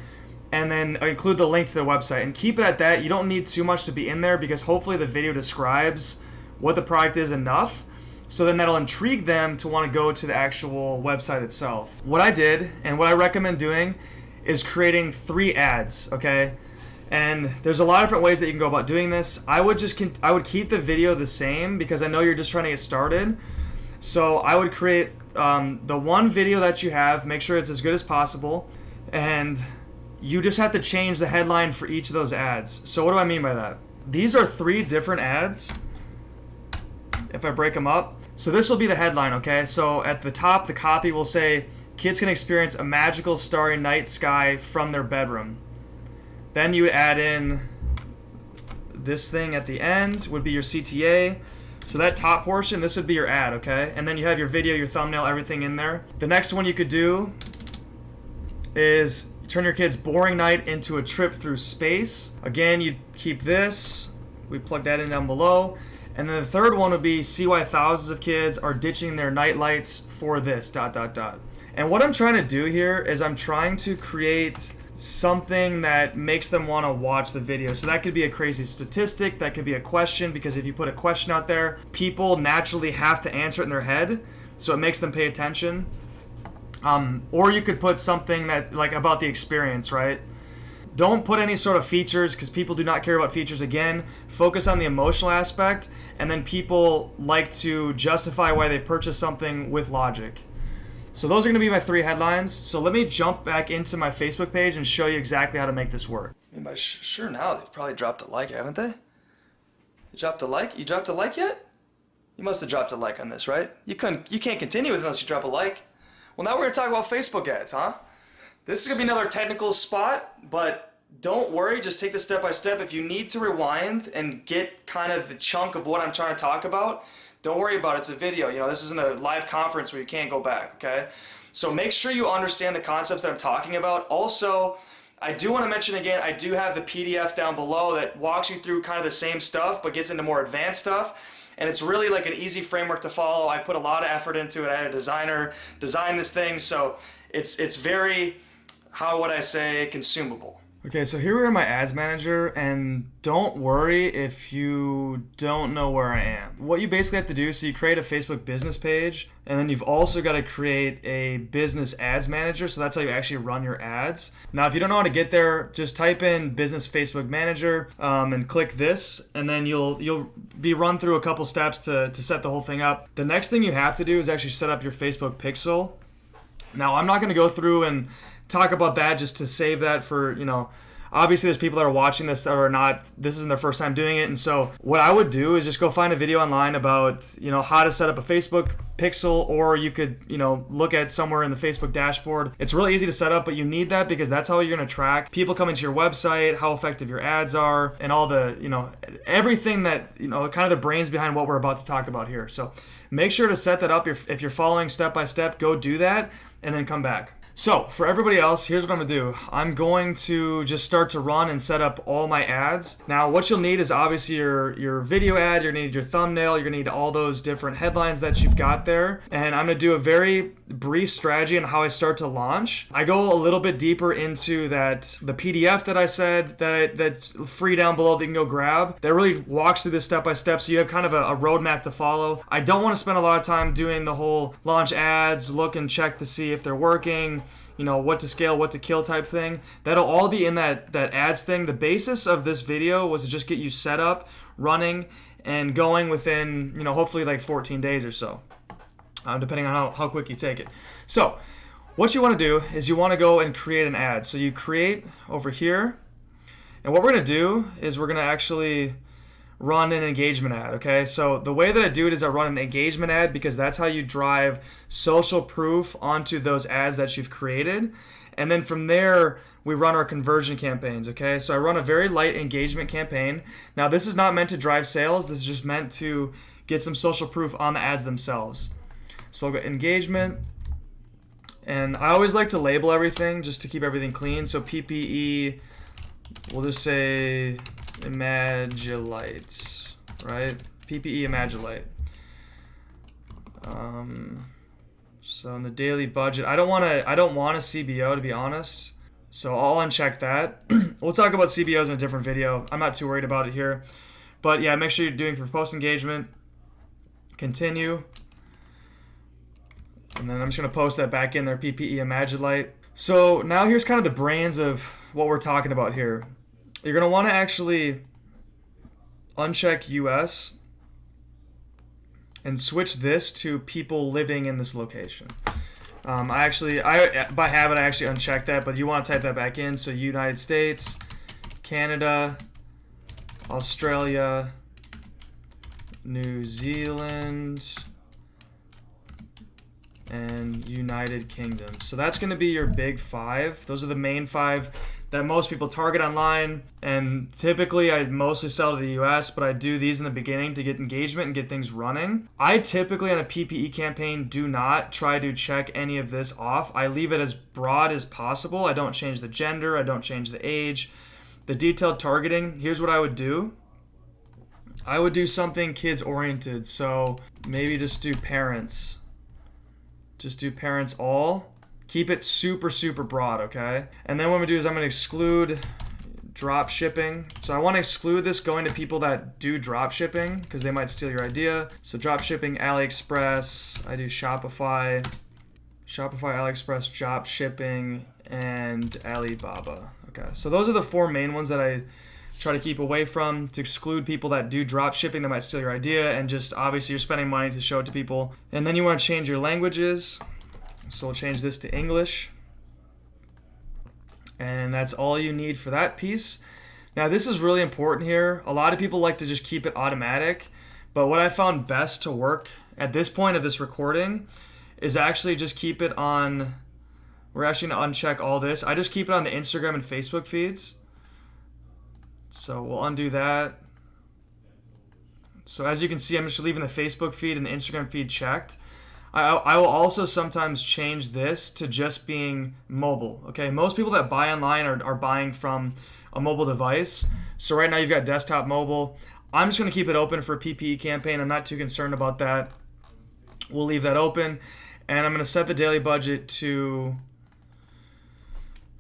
and then include the link to their website. And keep it at that. You don't need too much to be in there because hopefully the video describes what the product is enough. So then that'll intrigue them to want to go to the actual website itself. What I did and what I recommend doing is creating 3 ads, okay? And there's a lot of different ways that you can go about doing this. I would keep the video the same because I know you're just trying to get started. So I would create the one video that you have, make sure it's as good as possible, and you just have to change the headline for each of those ads. So what do I mean by that? These are 3 different ads, if I break them up. So this will be the headline, okay? So at the top, the copy will say, kids can experience a magical starry night sky from their bedroom. Then you would add in this thing at the end, would be your CTA. So that top portion, this would be your ad, okay? And then you have your video, your thumbnail, everything in there. The next one you could do is turn your kid's boring night into a trip through space. Again, you'd keep this. We plug that in down below. And then the third one would be see why thousands of kids are ditching their night lights for this, ... And what I'm trying to do here is I'm trying to create something that makes them want to watch the video. So that could be a crazy statistic, that could be a question, because if you put a question out there, people naturally have to answer it in their head, so it makes them pay attention. Or you could put something that like about the experience, right? Don't put any sort of features because people do not care about features. Again, focus on the emotional aspect, and then people like to justify why they purchase something with logic. So those are going to be my 3 headlines. So let me jump back into my Facebook page and show you exactly how to make this work. I mean, by sure now they've probably dropped a like, haven't they? You dropped a like? You dropped a like yet? You must have dropped a like on this, right? You can't continue with it unless you drop a like. Well, now we're going to talk about Facebook ads, huh? This is going to be another technical spot, but don't worry, just take this step by step. If you need to rewind and get kind of the chunk of what I'm trying to talk about, don't worry about it. It's a video. This isn't a live conference where you can't go back, okay? So make sure you understand the concepts that I'm talking about. Also, I do want to mention again, I do have the PDF down below that walks you through kind of the same stuff but gets into more advanced stuff. And it's really like an easy framework to follow. I put a lot of effort into it. I had a designer design this thing, so it's very, how would I say, consumable. Okay, so here we are in my ads manager, and don't worry if you don't know where I am. What you basically have to do, so you create a Facebook business page, and then you've also got to create a business ads manager, so that's how you actually run your ads. Now, if you don't know how to get there, just type in business Facebook manager and click this, and then you'll be run through a couple steps to set the whole thing up. The next thing you have to do is actually set up your Facebook pixel. Now, I'm not going to go through and talk about that just to save that for, obviously there's people that are watching this that are not, this isn't their first time doing it. And so what I would do is just go find a video online about, how to set up a Facebook pixel, or you could, look at somewhere in the Facebook dashboard. It's really easy to set up, but you need that because that's how you're going to track people coming to your website, how effective your ads are, and all the, everything that, kind of the brains behind what we're about to talk about here. So make sure to set that up. If you're following step by step, go do that and then come back. So for everybody else, here's what I'm gonna do. I'm going to just start to run and set up all my ads. Now what you'll need is obviously your video ad, you're gonna need your thumbnail, you're gonna need all those different headlines that you've got there. And I'm gonna do a very brief strategy on how I start to launch. I go a little bit deeper into the PDF that I said that's free down below that you can go grab. That really walks through this step by step, so you have kind of a roadmap to follow. I don't wanna spend a lot of time doing the whole launch ads, look and check to see if they're working, what to scale, what to kill type thing. That'll all be in that ads thing. The basis of this video was to just get you set up, running, and going within, hopefully like 14 days or so, depending on how quick you take it. So what you want to do is you want to go and create an ad. So you create over here, and what we're going to do is we're going to actually run an engagement ad, okay? So the way that I do it is I run an engagement ad because that's how you drive social proof onto those ads that you've created. And then from there, we run our conversion campaigns, okay? So I run a very light engagement campaign. Now this is not meant to drive sales. This is just meant to get some social proof on the ads themselves. So I'll go engagement. And I always like to label everything just to keep everything clean. So PPE, we'll just say Imagi Light, right? PPE Imagi Light. So in the daily budget, I don't want a CBO, to be honest. So I'll uncheck that. We'll talk about CBOs in a different video. I'm not too worried about it here. But yeah, make sure you're doing for post engagement. Continue. And then I'm just going to post that back in there, PPE Imagi Light. So now here's kind of the brains of what we're talking about here. You're going to want to actually uncheck US and switch this to people living in this location. By habit, I actually unchecked that, but you want to type that back in. So United States, Canada, Australia, New Zealand, and United Kingdom. So that's going to be your big five. Those are the main five that most people target online, and typically I mostly sell to the US, but I do these in the beginning to get engagement and get things running. I typically on a PPE campaign do not try to check any of this off. I leave it as broad as possible. I don't change the gender, I don't change the age. The detailed targeting, here's what I would do. I would do something kids oriented, so maybe just do parents. Just do parents all. Keep it super, super broad, okay? And then what I'm gonna do is I'm gonna exclude drop shipping. So I wanna exclude this going to people that do drop shipping because they might steal your idea. So drop shipping, Aliexpress, I do Shopify, Aliexpress, drop shipping, and Alibaba. Okay, so those are the four main ones that I try to keep away from, to exclude people that do drop shipping that might steal your idea, and just obviously you're spending money to show it to people. And then you wanna change your languages. So we'll change this to English. And that's all you need for that piece. Now this is really important here. A lot of people like to just keep it automatic, but what I found best to work at this point of this recording is actually just keep it on, we're actually gonna uncheck all this. I just keep it on the Instagram and Facebook feeds. So we'll undo that. So as you can see, I'm just leaving the Facebook feed and the Instagram feed checked. I will also sometimes change this to just being mobile. Okay, most people that buy online are buying from a mobile device. So right now you've got desktop, mobile. I'm just going to keep it open for a PPE campaign. I'm not too concerned about that. We'll leave that open. And I'm going to set the daily budget to,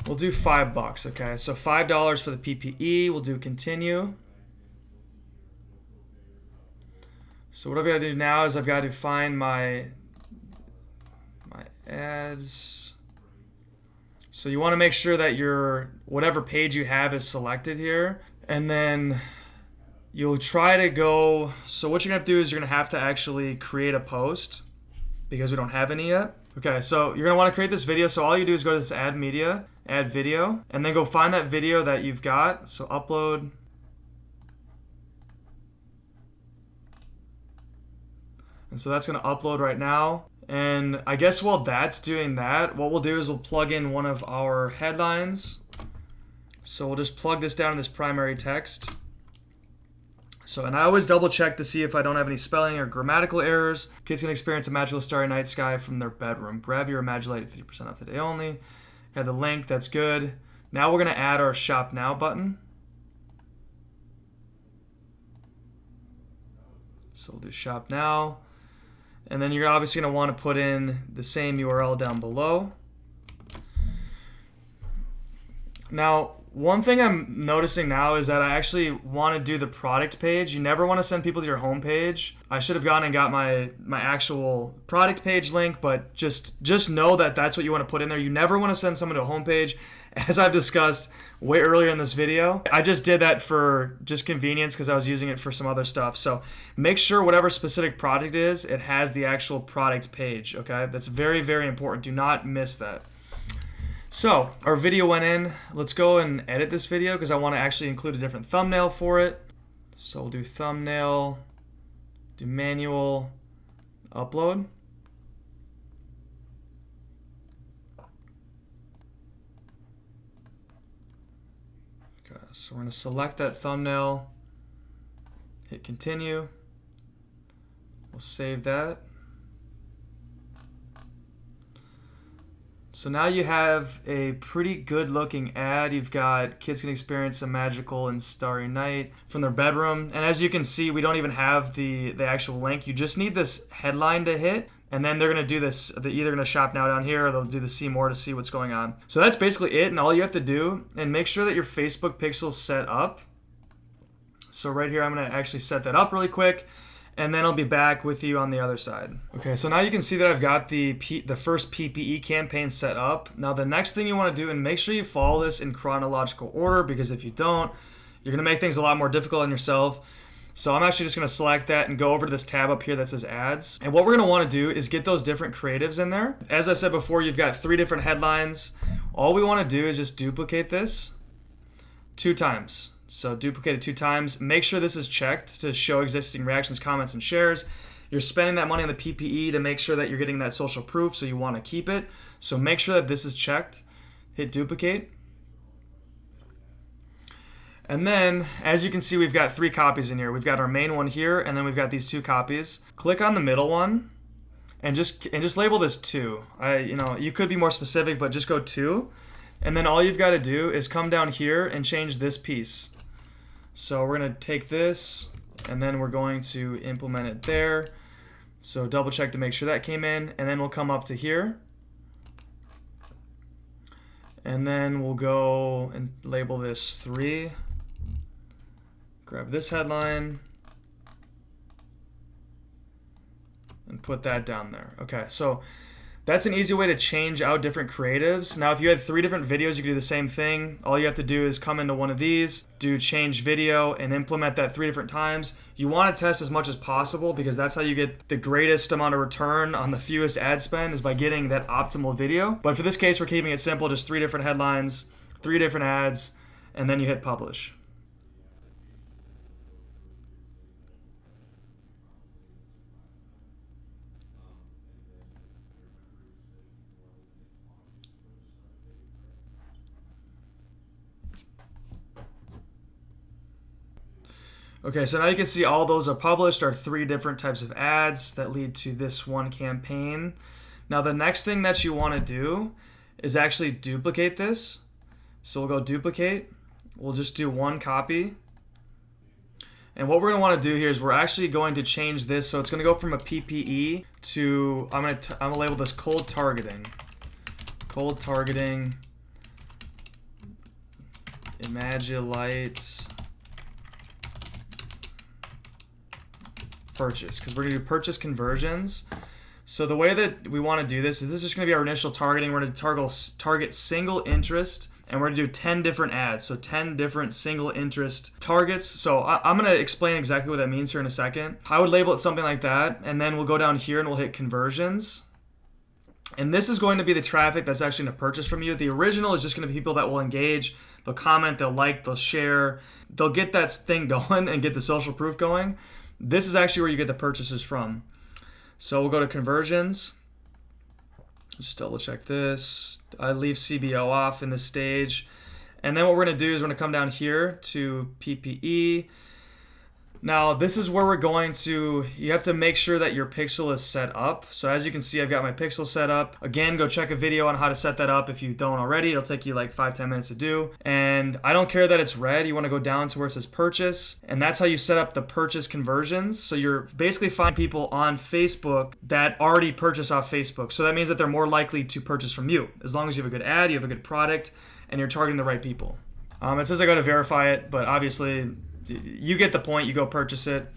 we'll do $5, okay? So $5 for the PPE. We'll do continue. So what I've got to do now is I've got to find my ads. So you want to make sure that your whatever page you have is selected here. And then you'll try to go, so what you're going to have to do is you're going to have to actually create a post because we don't have any yet. Okay, so you're going to want to create this video. So all you do is go to this add media, add video, and then go find that video that you've got. So upload. And so that's going to upload right now. And I guess while that's doing that, what we'll do is we'll plug in one of our headlines. So we'll just plug this down in this primary text. So, and I always double check to see if I don't have any spelling or grammatical errors. Kids can experience a magical starry night sky from their bedroom. Grab your Imagi Light at 50% off today only. Got the link, that's good. Now we're gonna add our Shop Now button. So we'll do Shop Now. And then you're obviously gonna wanna put in the same URL down below. Now, one thing I'm noticing now is that I actually want to do the product page. You never want to send people to your home page. I should have gone and got my actual product page link, but just know that that's what you want to put in there. You never want to send someone to a home page, as I've discussed way earlier in this video. I just did that for just convenience because I was using it for some other stuff. So make sure whatever specific product is, it has the actual product page, okay? That's very, very important. Do not miss that. So our video went in. Let's go and edit this video because I want to actually include a different thumbnail for it. So we'll do thumbnail, do manual, upload. Okay, so we're going to select that thumbnail, hit continue. We'll save that. So now you have a pretty good looking ad. You've got kids can experience a magical and starry night from their bedroom. And as you can see, we don't even have the actual link. You just need this headline to hit. And then they're going to do this. They're either going to shop now down here or they'll do the see more to see what's going on. So that's basically it. And all you have to do, and make sure that your Facebook pixel's set up. So right here, I'm going to actually set that up really quick. And then I'll be back with you on the other side. Okay, so now you can see that I've got the first PPE campaign set up. Now the next thing you want to do, and make sure you follow this in chronological order, because if you don't, you're going to make things a lot more difficult on yourself. So I'm actually just going to select that and go over to this tab up here that says ads. And what we're going to want to do is get those different creatives in there. As I said before, you've got 3 different headlines. All we want to do is just duplicate this 2 times. So duplicate it 2 times. Make sure this is checked to show existing reactions, comments, and shares. You're spending that money on the PPE to make sure that you're getting that social proof, so you want to keep it. So make sure that this is checked. Hit duplicate. And then, as you can see, we've got 3 copies in here. We've got our main one here, and then we've got these 2 copies. Click on the middle one, and just label this 2. You could be more specific, but just go 2. And then all you've got to do is come down here and change this piece. So we're going to take this, and then we're going to implement it there. So double check to make sure that came in, and then we'll come up to here. And then we'll go and label this 3. Grab this headline and put that down there. Okay, so that's an easy way to change out different creatives. Now, if you had 3 different videos, you could do the same thing. All you have to do is come into one of these, do change video, and implement that 3 different times. You want to test as much as possible because that's how you get the greatest amount of return on the fewest ad spend, is by getting that optimal video. But for this case, we're keeping it simple, just 3 different headlines, 3 different ads, and then you hit publish. Okay, so now you can see all those are published are 3 different types of ads that lead to this one campaign. Now the next thing that you want to do is actually duplicate this. So we'll go duplicate. We'll just do 1 copy. And what we're going to want to do here is we're actually going to change this. So it's going to go from a PPE to, I'm going to label this cold targeting. Cold targeting. Imagi Light. Purchase, because we're going to do purchase conversions. So the way that we want to do this is just going to be our initial targeting. We're going to target single interest, and we're going to do 10 different ads. So 10 different single interest targets. So I'm going to explain exactly what that means here in a second. I would label it something like that, and then we'll go down here and we'll hit conversions. And this is going to be the traffic that's actually going to purchase from you. The original is just going to be people that will engage, they'll comment, they'll like, they'll share, they'll get that thing going and get the social proof going. This is actually where you get the purchases from. So we'll go to conversions. Just double check this. I leave CBO off in this stage. And then what we're going to do is we're going to come down here to PPE. Now this is where we're going to, you have to make sure that your pixel is set up. So as you can see, I've got my pixel set up. Again, go check a video on how to set that up if you don't already. It'll take you like 5-10 minutes to do. And I don't care that it's red. You want to go down to where it says purchase. And that's how you set up the purchase conversions. So you're basically finding people on Facebook that already purchase off Facebook. So that means that they're more likely to purchase from you. As long as you have a good ad, you have a good product, and you're targeting the right people. It says I got to verify it, but obviously you get the point. You go purchase it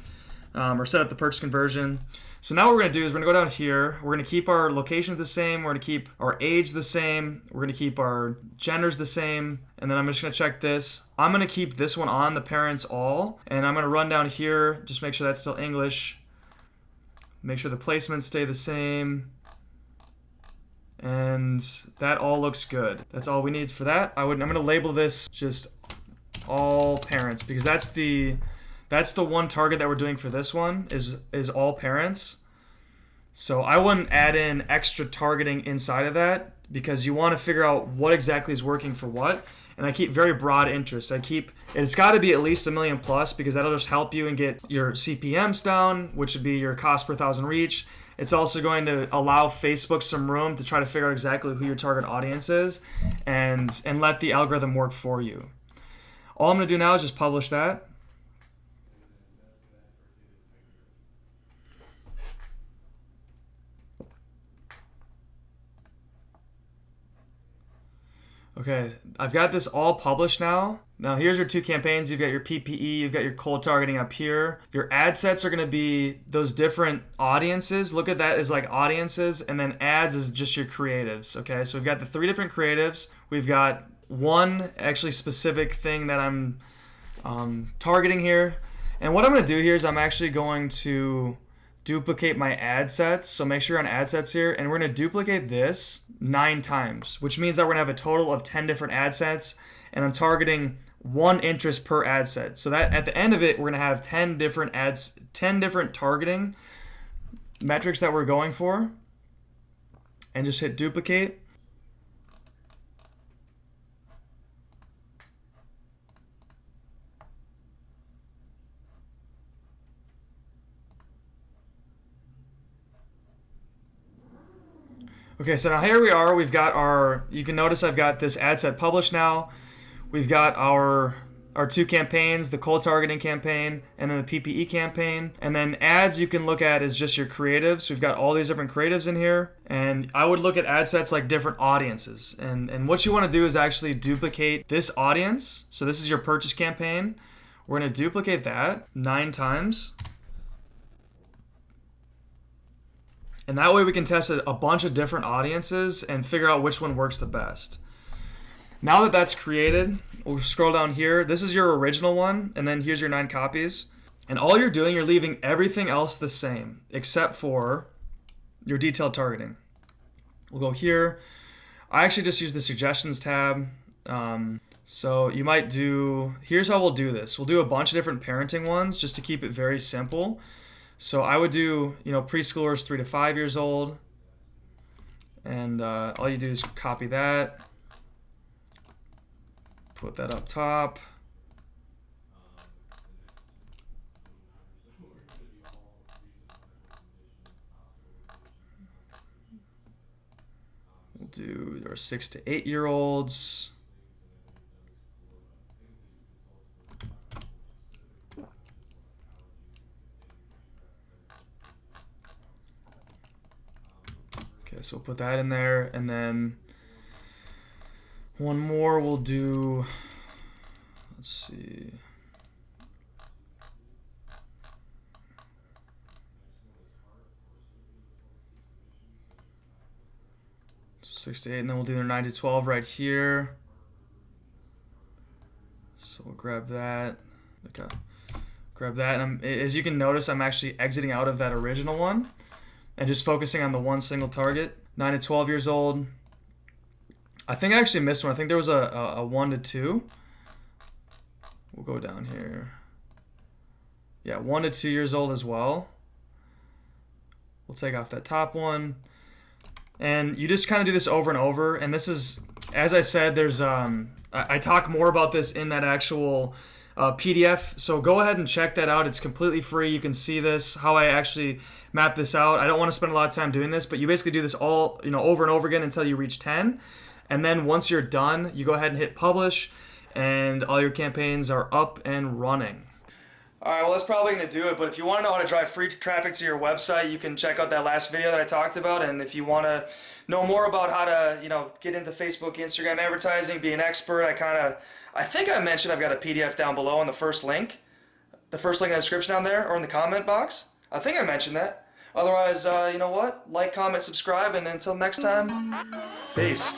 or set up the purchase conversion. So now what we're going to do is we're going to go down here. We're going to keep our location the same. We're going to keep our age the same. We're going to keep our genders the same. And then I'm just going to check this. I'm going to keep this one on, the parents all. And I'm going to run down here. Just make sure that's still English. Make sure the placements stay the same. And that all looks good. That's all we need for that. I'm going to label this just all parents, because that's the one target that we're doing for this one is all parents. So I wouldn't add in extra targeting inside of that, because you want to figure out what exactly is working for what. And I keep very broad interests. It's got to be at least 1 million plus, because that'll just help you and get your CPMs down, which would be your cost per thousand reach. It's also going to allow Facebook some room to try to figure out exactly who your target audience is and let the algorithm work for you. All I'm going to do now is just publish that. Okay, I've got this all published now. Now here's your 2 campaigns. You've got your PPE, you've got your cold targeting up here. Your ad sets are going to be those different audiences. Look at that as like audiences, and then ads is just your creatives. Okay, so we've got the 3 different creatives. We've got one actually specific thing that I'm targeting here. And what I'm going to do here is I'm actually going to duplicate my ad sets. So make sure you're on ad sets here, and we're going to duplicate this 9 times, which means that we're going to have a total of 10 different ad sets, and I'm targeting 1 interest per ad set. So that at the end of it, we're going to have 10 different ads, 10 different targeting metrics that we're going for, and just hit duplicate. Okay, so now here we are. We've got you can notice I've got this ad set published now. We've got our 2 campaigns, the cold targeting campaign and then the PPE campaign. And then ads you can look at is just your creatives. We've got all these different creatives in here. And I would look at ad sets like different audiences. And what you want to do is actually duplicate this audience. So this is your purchase campaign. We're going to duplicate that 9 times. And that way we can test a bunch of different audiences and figure out which one works the best. Now that that's created, we'll scroll down here. This is your original one, and then here's your 9 copies. And all you're doing, you're leaving everything else the same, except for your detailed targeting. We'll go here. I actually just use the suggestions tab. So you might here's how we'll do this. We'll do a bunch of different parenting ones just to keep it very simple. So I would do, preschoolers 3 to 5 years old, and all you do is copy that, put that up top, do our 6 to 8 year olds. Okay, so we'll put that in there, and then one more we'll do, let's see. So 6 to 8, and then we'll do their 9 to 12 right here. So we'll grab that. Okay. Grab that, and as you can notice, I'm actually exiting out of that original one and just focusing on the one single target. 9 to 12 years old. I think I actually missed one. I think there was a 1 to 2. We'll go down here. Yeah, 1 to 2 years old as well. We'll take off that top one. And you just kind of do this over and over. And this is, as I said, there's I talk more about this in that actual PDF. So go ahead and check that out. It's completely free. You can see this, how I actually map this out. I don't want to spend a lot of time doing this, but you basically do this all, over and over again until you reach 10. And then once you're done, you go ahead and hit publish, and all your campaigns are up and running. All right, well, that's probably going to do it. But if you want to know how to drive free traffic to your website, you can check out that last video that I talked about. And if you want to know more about how to, get into Facebook, Instagram advertising, be an expert, I think I mentioned I've got a PDF down below in the first link in the description down there, or in the comment box. I think I mentioned that. Otherwise, you know what? Like, comment, subscribe, and until next time, peace.